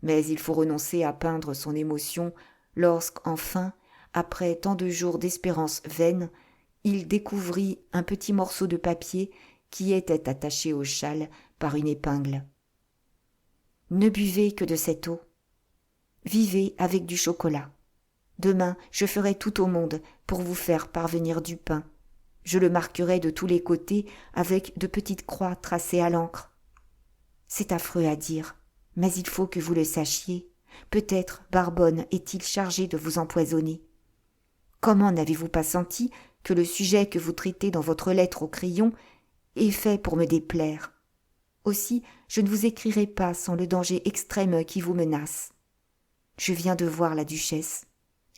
Mais il faut renoncer à peindre son émotion lorsqu'enfin, après tant de jours d'espérance vaine, il découvrit un petit morceau de papier qui était attaché au châle par une épingle. « Ne buvez que de cette eau. Vivez avec du chocolat. Demain, je ferai tout au monde pour vous faire parvenir du pain. Je le marquerai de tous les côtés avec de petites croix tracées à l'encre. C'est affreux à dire, mais il faut que vous le sachiez. Peut-être Barbonne est-il chargé de vous empoisonner. Comment n'avez-vous pas senti que le sujet que vous traitez dans votre lettre au crayon est fait pour me déplaire? Aussi, je ne vous écrirai pas sans le danger extrême qui vous menace. Je viens de voir la duchesse.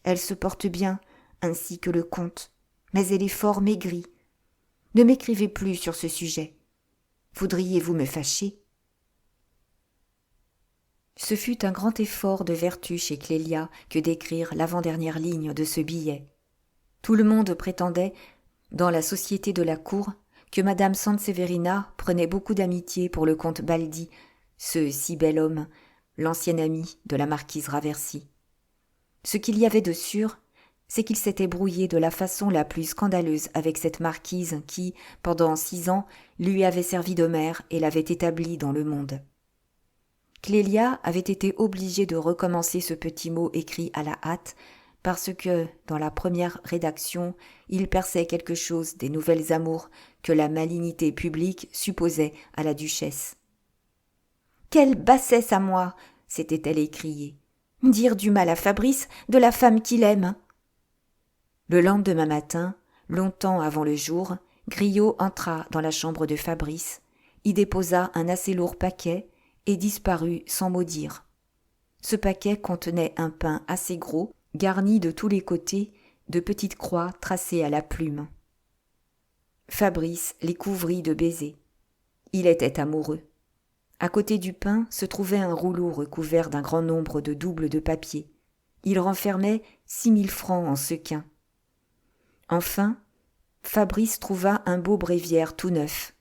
Elle se porte bien, ainsi que le comte, mais elle est fort maigrie. Ne m'écrivez plus sur ce sujet. Voudriez-vous me fâcher? » Ce fut un grand effort de vertu chez Clélia que d'écrire l'avant-dernière ligne de ce billet. Tout le monde prétendait, dans la société de la cour, que madame Sanseverina prenait beaucoup d'amitié pour le comte Baldi, ce si bel homme, l'ancien ami de la marquise Raversi. Ce qu'il y avait de sûr, c'est qu'il s'était brouillé de la façon la plus scandaleuse avec cette marquise qui, pendant 6 ans, lui avait servi de mère et l'avait établie dans le monde. Clélia avait été obligée de recommencer ce petit mot écrit à la hâte, parce que, dans la première rédaction, il perçait quelque chose des nouvelles amours que la malignité publique supposait à la duchesse. « Quelle bassesse à moi !» s'était-elle écriée. « Dire du mal à Fabrice de la femme qu'il aime !» Le lendemain matin, longtemps avant le jour, Griot entra dans la chambre de Fabrice, y déposa un assez lourd paquet et disparut sans mot dire. Ce paquet contenait un pain assez gros, garni de tous les côtés de petites croix tracées à la plume. Fabrice les couvrit de baisers. Il était amoureux. À côté du pain se trouvait un rouleau recouvert d'un grand nombre de doubles de papier. Il renfermait 6 000 francs en sequins. Enfin, Fabrice trouva un beau bréviaire tout neuf.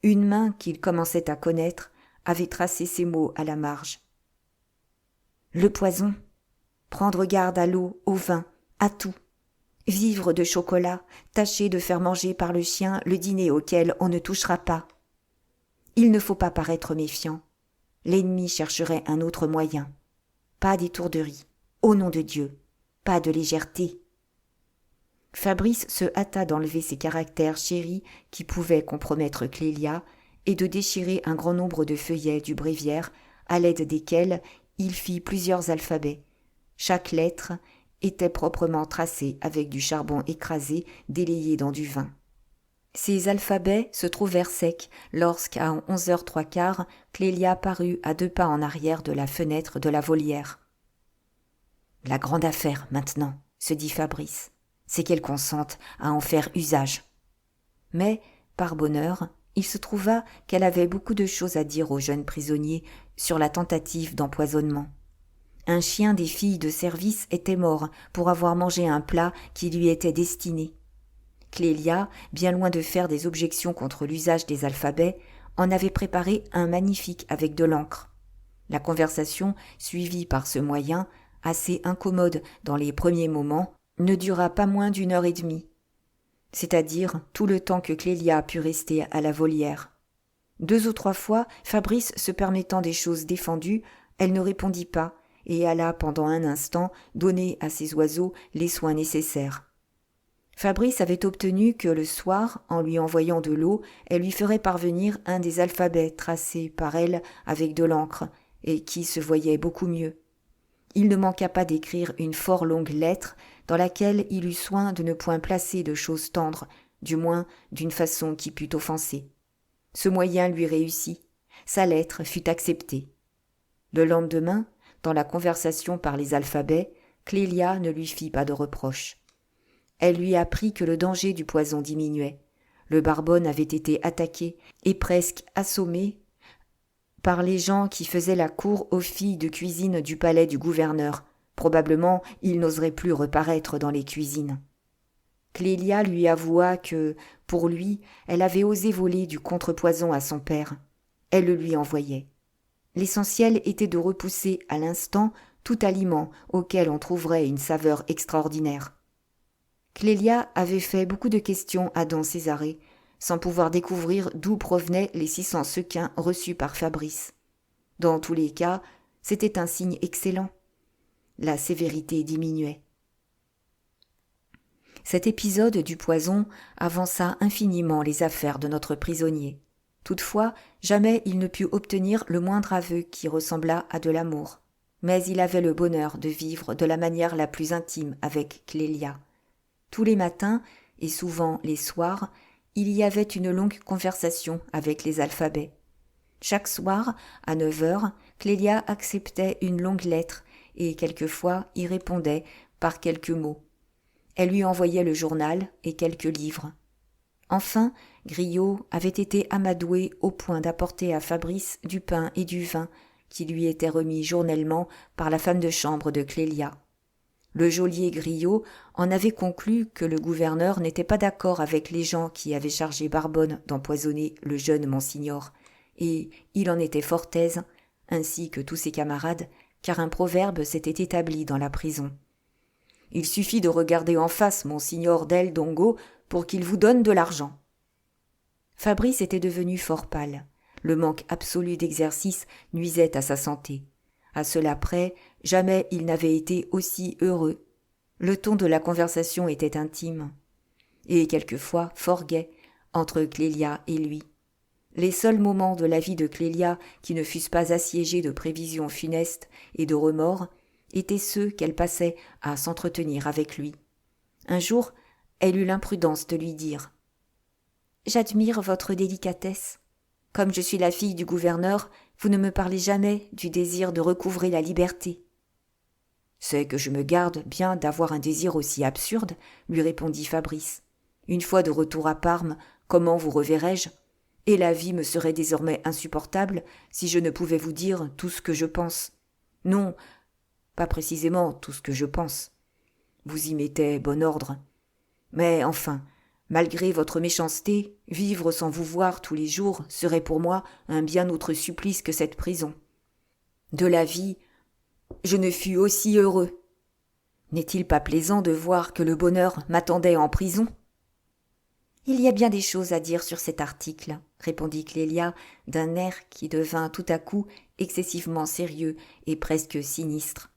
Une main qu'il commençait à connaître avait tracé ces mots à la marge. « Le poison, prendre garde à l'eau, au vin, à tout. Vivre de chocolat, tâcher de faire manger par le chien le dîner auquel on ne touchera pas. Il ne faut pas paraître méfiant. L'ennemi chercherait un autre moyen. Pas d'étourderie, au nom de Dieu, pas de légèreté. » Fabrice se hâta d'enlever ces caractères chéris qui pouvaient compromettre Clélia et de déchirer un grand nombre de feuillets du bréviaire à l'aide desquels il fit plusieurs alphabets. Chaque lettre était proprement tracée avec du charbon écrasé délayé dans du vin. Ces alphabets se trouvèrent secs lorsqu'à 11h15 Clélia parut à 2 pas en arrière de la fenêtre de la volière. « La grande affaire, maintenant, » se dit Fabrice, « c'est qu'elle consente à en faire usage. » Mais, par bonheur, il se trouva qu'elle avait beaucoup de choses à dire au jeune prisonnier sur la tentative d'empoisonnement. Un chien des filles de service était mort pour avoir mangé un plat qui lui était destiné. Clélia, bien loin de faire des objections contre l'usage des alphabets, en avait préparé un magnifique avec de l'encre. La conversation, suivie par ce moyen, assez incommode dans les premiers moments, ne dura pas moins d'1 heure et demie, c'est-à-dire tout le temps que Clélia put rester à la volière. 2 ou 3 fois, Fabrice se permettant des choses défendues, elle ne répondit pas et alla pendant un instant donner à ses oiseaux les soins nécessaires. Fabrice avait obtenu que le soir, en lui envoyant de l'eau, elle lui ferait parvenir un des alphabets tracés par elle avec de l'encre et qui se voyait beaucoup mieux. Il ne manqua pas d'écrire une fort longue lettre dans laquelle il eut soin de ne point placer de choses tendres, du moins d'une façon qui pût offenser. Ce moyen lui réussit. Sa lettre fut acceptée. Le lendemain, dans la conversation par les alphabets, Clélia ne lui fit pas de reproches. Elle lui apprit que le danger du poison diminuait. Le Barbonne avait été attaqué et presque assommé par les gens qui faisaient la cour aux filles de cuisine du palais du gouverneur. Probablement, il n'oserait plus reparaître dans les cuisines. Clélia lui avoua que, pour lui, elle avait osé voler du contrepoison à son père. Elle le lui envoyait. L'essentiel était de repousser à l'instant tout aliment auquel on trouverait une saveur extraordinaire. Clélia avait fait beaucoup de questions à don Césarée, sans pouvoir découvrir d'où provenaient les 600 sequins reçus par Fabrice. Dans tous les cas, c'était un signe excellent. La sévérité diminuait. Cet épisode du poison avança infiniment les affaires de notre prisonnier. Toutefois, jamais il ne put obtenir le moindre aveu qui ressemblât à de l'amour. Mais il avait le bonheur de vivre de la manière la plus intime avec Clélia. Tous les matins, et souvent les soirs, il y avait une longue conversation avec les alphabets. Chaque soir, à 9 heures, Clélia acceptait une longue lettre et quelquefois y répondait par quelques mots. Elle lui envoyait le journal et quelques livres. Enfin, Griot avait été amadoué au point d'apporter à Fabrice du pain et du vin qui lui étaient remis journellement par la femme de chambre de Clélia. Le geôlier Griot en avait conclu que le gouverneur n'était pas d'accord avec les gens qui avaient chargé Barbonne d'empoisonner le jeune Monsignor, et il en était fort aise, ainsi que tous ses camarades, car un proverbe s'était établi dans la prison. « Il suffit de regarder en face Monsignor del Dongo pour qu'il vous donne de l'argent. » Fabrice était devenu fort pâle. Le manque absolu d'exercice nuisait à sa santé. À cela près, jamais il n'avait été aussi heureux. Le ton de la conversation était intime, et quelquefois fort gai, entre Clélia et lui. Les seuls moments de la vie de Clélia qui ne fussent pas assiégés de prévisions funestes et de remords étaient ceux qu'elle passait à s'entretenir avec lui. Un jour, elle eut l'imprudence de lui dire « J'admire votre délicatesse. Comme je suis la fille du gouverneur, vous ne me parlez jamais du désir de recouvrer la liberté. » « C'est que je me garde bien d'avoir un désir aussi absurde, lui répondit Fabrice. Une fois de retour à Parme, comment vous reverrai-je ? Et la vie me serait désormais insupportable si je ne pouvais vous dire tout ce que je pense. Non, pas précisément tout ce que je pense. Vous y mettez bon ordre. Mais enfin, malgré votre méchanceté, vivre sans vous voir tous les jours serait pour moi un bien autre supplice que cette prison. De la vie, je ne fus aussi heureux. N'est-il pas plaisant de voir que le bonheur m'attendait en prison ? Il y a bien des choses à dire sur cet article, répondit Clélia d'un air qui devint tout à coup excessivement sérieux et presque sinistre.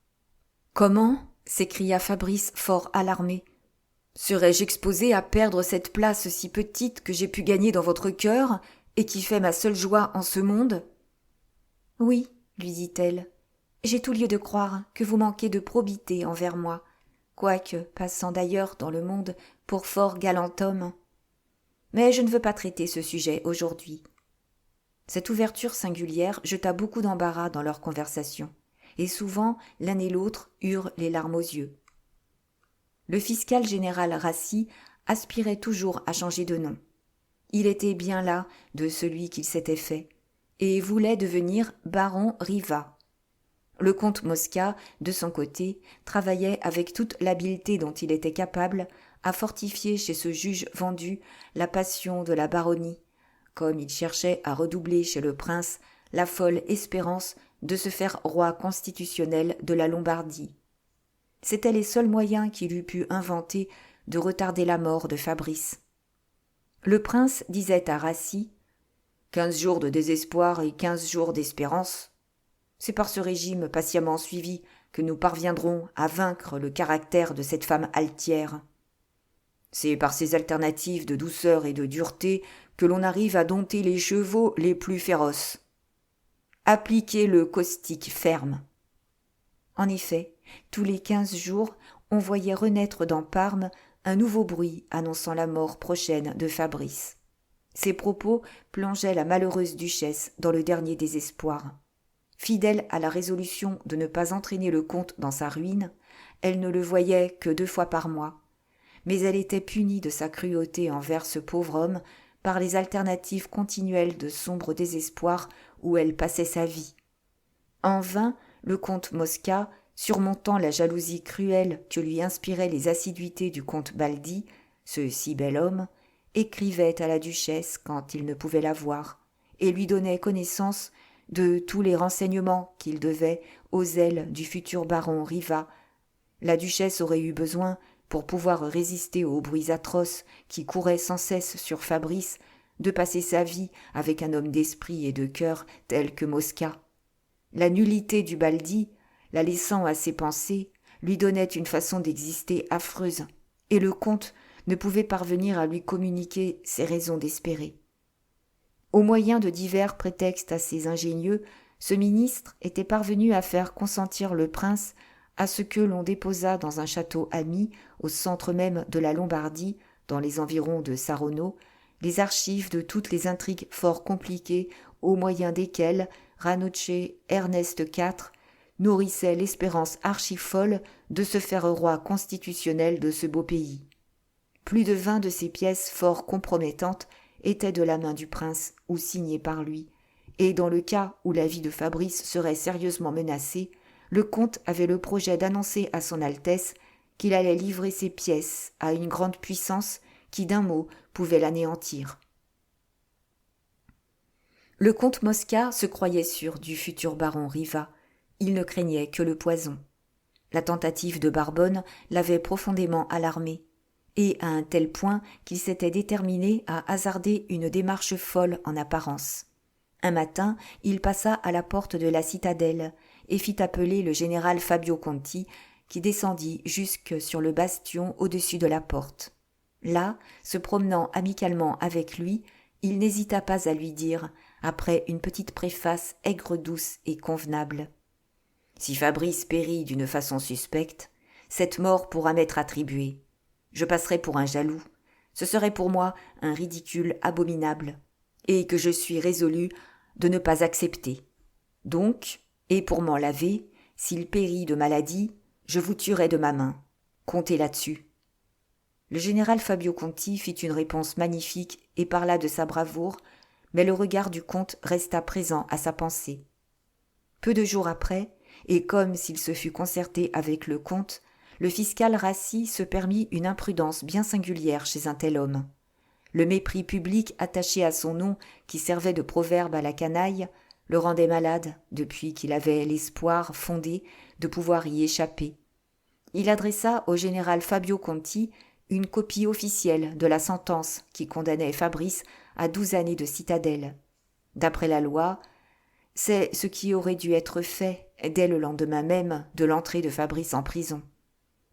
Comment ? S'écria Fabrice fort alarmé. Serais-je exposé à perdre cette place si petite que j'ai pu gagner dans votre cœur et qui fait ma seule joie en ce monde ? Oui, lui dit-elle. J'ai tout lieu de croire que vous manquez de probité envers moi, quoique passant d'ailleurs dans le monde pour fort galant homme. Mais je ne veux pas traiter ce sujet aujourd'hui. Cette ouverture singulière jeta beaucoup d'embarras dans leur conversation, et souvent l'un et l'autre eurent les larmes aux yeux. Le fiscal général Rassi aspirait toujours à changer de nom. Il était bien las de celui qu'il s'était fait, et voulait devenir baron Riva. Le comte Mosca, de son côté, travaillait avec toute l'habileté dont il était capable à fortifier chez ce juge vendu la passion de la baronnie, comme il cherchait à redoubler chez le prince la folle espérance de se faire roi constitutionnel de la Lombardie. C'étaient les seuls moyens qu'il eût pu inventer de retarder la mort de Fabrice. Le prince disait à Rassi « 15 jours de désespoir et 15 jours d'espérance. C'est par ce régime patiemment suivi que nous parviendrons à vaincre le caractère de cette femme altière. C'est par ces alternatives de douceur et de dureté que l'on arrive à dompter les chevaux les plus féroces. Appliquez le caustique ferme. » En effet, tous les 15 jours, on voyait renaître dans Parme un nouveau bruit annonçant la mort prochaine de Fabrice. Ces propos plongeaient la malheureuse duchesse dans le dernier désespoir. Fidèle à la résolution de ne pas entraîner le comte dans sa ruine, elle ne le voyait que 2 fois par mois. Mais elle était punie de sa cruauté envers ce pauvre homme par les alternatives continuelles de sombre désespoir où elle passait sa vie. En vain, le comte Mosca, surmontant la jalousie cruelle que lui inspiraient les assiduités du comte Baldi, ce si bel homme, écrivait à la duchesse quand il ne pouvait la voir, et lui donnait connaissance de tous les renseignements qu'il devait au zèle du futur baron Riva. La duchesse aurait eu besoin, pour pouvoir résister aux bruits atroces qui couraient sans cesse sur Fabrice, de passer sa vie avec un homme d'esprit et de cœur tel que Mosca. La nullité du Baldi, la laissant à ses pensées, lui donnait une façon d'exister affreuse, et le comte ne pouvait parvenir à lui communiquer ses raisons d'espérer. Au moyen de divers prétextes assez ingénieux, ce ministre était parvenu à faire consentir le prince à ce que l'on déposât dans un château ami, au centre même de la Lombardie, dans les environs de Saronno, les archives de toutes les intrigues fort compliquées au moyen desquelles Ranucci Ernest IV nourrissait l'espérance archi-folle de se faire roi constitutionnel de ce beau pays. Plus de 20 de ces pièces fort compromettantes étaient de la main du prince ou signées par lui, et dans le cas où la vie de Fabrice serait sérieusement menacée, le comte avait le projet d'annoncer à son Altesse qu'il allait livrer ces pièces à une grande puissance qui d'un mot pouvait l'anéantir. Le comte Mosca se croyait sûr du futur baron Riva. Il ne craignait que le poison. La tentative de Barbonne l'avait profondément alarmé, et à un tel point qu'il s'était déterminé à hasarder une démarche folle en apparence. Un matin, il passa à la porte de la citadelle et fit appeler le général Fabio Conti, qui descendit jusque sur le bastion au-dessus de la porte. Là, se promenant amicalement avec lui, il n'hésita pas à lui dire, après une petite préface aigre-douce et convenable: « Si Fabrice périt d'une façon suspecte, cette mort pourra m'être attribuée. Je passerai pour un jaloux. Ce serait pour moi un ridicule abominable, et que je suis résolu de ne pas accepter. Donc, et pour m'en laver, s'il périt de maladie, je vous tuerai de ma main. Comptez là-dessus. » Le général Fabio Conti fit une réponse magnifique et parla de sa bravoure, mais le regard du comte resta présent à sa pensée. Peu de jours après, et comme s'il se fût concerté avec le comte, le fiscal Rassi se permit une imprudence bien singulière chez un tel homme. Le mépris public attaché à son nom, qui servait de proverbe à la canaille, le rendait malade depuis qu'il avait l'espoir fondé de pouvoir y échapper. Il adressa au général Fabio Conti une copie officielle de la sentence qui condamnait Fabrice à 12 années de citadelle. D'après la loi, c'est ce qui aurait dû être fait dès le lendemain même de l'entrée de Fabrice en prison.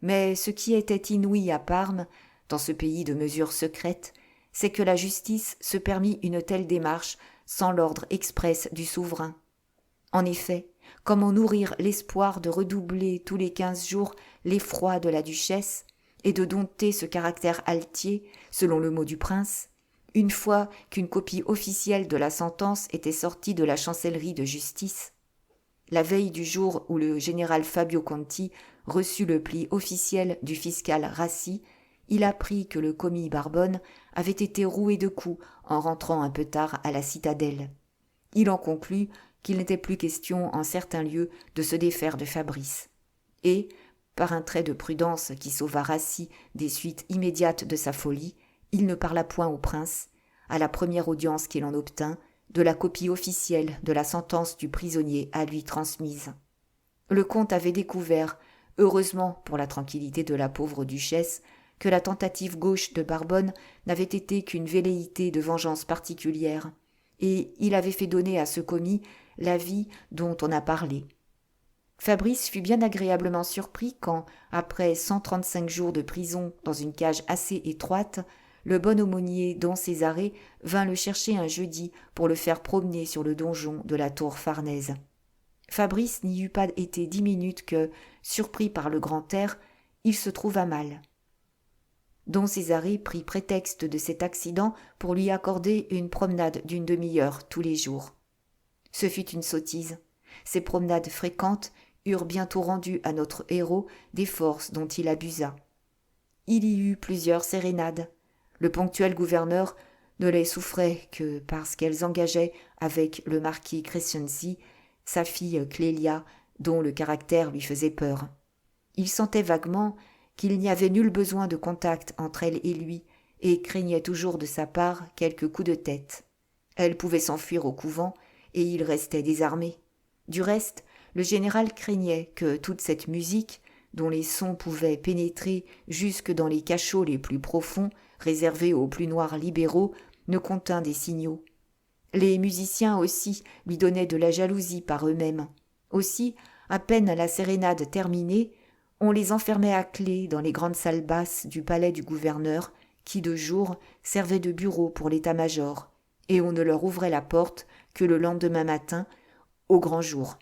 Mais ce qui était inouï à Parme, dans ce pays de mesures secrètes, c'est que la justice se permit une telle démarche sans l'ordre express du souverain. En effet, comment nourrir l'espoir de redoubler tous les 15 jours l'effroi de la duchesse et de dompter ce caractère altier, selon le mot du prince, une fois qu'une copie officielle de la sentence était sortie de la chancellerie de justice? La veille du jour où le général Fabio Conti reçut le pli officiel du fiscal Rassi, il apprit que le commis Barbonne avait été roué de coups en rentrant un peu tard à la citadelle. Il en conclut qu'il n'était plus question en certains lieux de se défaire de Fabrice. Et, par un trait de prudence qui sauva Rassi des suites immédiates de sa folie, il ne parla point au prince, à la première audience qu'il en obtint, de la copie officielle de la sentence du prisonnier à lui transmise. Le comte avait découvert, heureusement pour la tranquillité de la pauvre duchesse, que la tentative gauche de Barbonne n'avait été qu'une velléité de vengeance particulière, et il avait fait donner à ce commis l'avis dont on a parlé. Fabrice fut bien agréablement surpris quand, après 135 jours de prison dans une cage assez étroite, le bon aumônier don Césarée vint le chercher un jeudi pour le faire promener sur le donjon de la tour Farnèse. Fabrice n'y eut pas été 10 minutes que, surpris par le grand air, il se trouva mal. Don Césarée prit prétexte de cet accident pour lui accorder une promenade d'une demi-heure tous les jours. Ce fut une sottise. Ces promenades fréquentes eurent bientôt rendu à notre héros des forces dont il abusa. Il y eut plusieurs sérénades. Le ponctuel gouverneur ne les souffrait que parce qu'elles engageaient avec le marquis Crescenzi sa fille Clélia, dont le caractère lui faisait peur. Il sentait vaguement qu'il n'y avait nul besoin de contact entre elle et lui, et craignait toujours de sa part quelques coups de tête. Elle pouvait s'enfuir au couvent, et il restait désarmé. Du reste, le général craignait que toute cette musique, dont les sons pouvaient pénétrer jusque dans les cachots les plus profonds, réservés aux plus noirs libéraux, ne contînt des signaux. Les musiciens aussi lui donnaient de la jalousie par eux-mêmes. Aussi, à peine la sérénade terminée, on les enfermait à clé dans les grandes salles basses du palais du gouverneur, qui de jour servaient de bureau pour l'état-major, et on ne leur ouvrait la porte que le lendemain matin, au grand jour.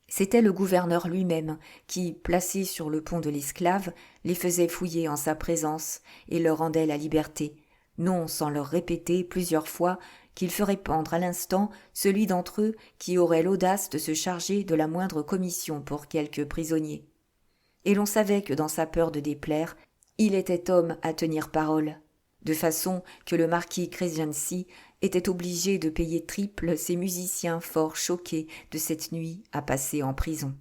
C'était le gouverneur lui-même qui, placé sur le pont de l'Esclave, les faisait fouiller en sa présence et leur rendait la liberté, non sans leur répéter plusieurs fois qu'il ferait pendre à l'instant celui d'entre eux qui aurait l'audace de se charger de la moindre commission pour quelque prisonnier. Et l'on savait que dans sa peur de déplaire, il était homme à tenir parole, de façon que le marquis Crescenzi était obligé de payer triple ses musiciens fort choqués de cette nuit à passer en prison.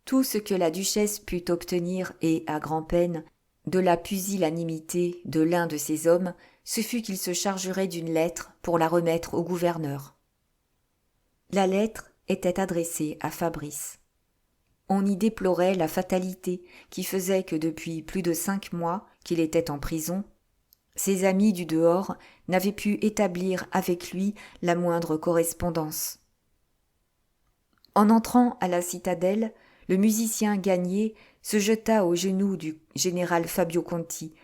Tout ce que la duchesse put obtenir et, à grand-peine, de la pusillanimité de l'un de ses hommes, ce fut qu'il se chargerait d'une lettre pour la remettre au gouverneur. La lettre était adressée à Fabrice. On y déplorait la fatalité qui faisait que depuis plus de 5 mois qu'il était en prison, ses amis du dehors n'avaient pu établir avec lui la moindre correspondance. En entrant à la citadelle, le musicien Gagné se jeta aux genoux du général Fabio Conti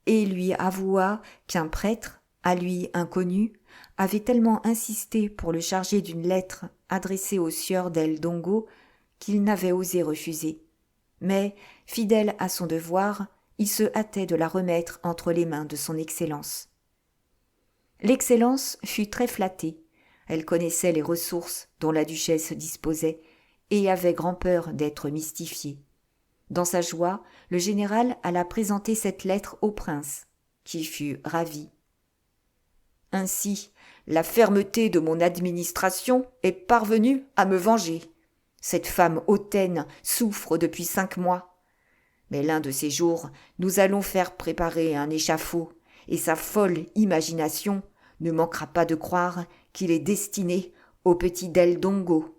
et lui avoua qu'un prêtre, à lui inconnu, avait tellement insisté pour le charger d'une lettre adressée au sieur del Dongo qu'il n'avait osé refuser. Mais, fidèle à son devoir, il se hâtait de la remettre entre les mains de son Excellence. L'Excellence fut très flattée. Elle connaissait les ressources dont la duchesse disposait et avait grand-peur d'être mystifiée. Dans sa joie, le général alla présenter cette lettre au prince, qui fut ravi. « Ainsi, la fermeté de mon administration est parvenue à me venger. Cette femme hautaine souffre depuis 5 mois. Mais l'un de ces jours, nous allons faire préparer un échafaud, et sa folle imagination ne manquera pas de croire qu'il est destiné au petit Del Dongo.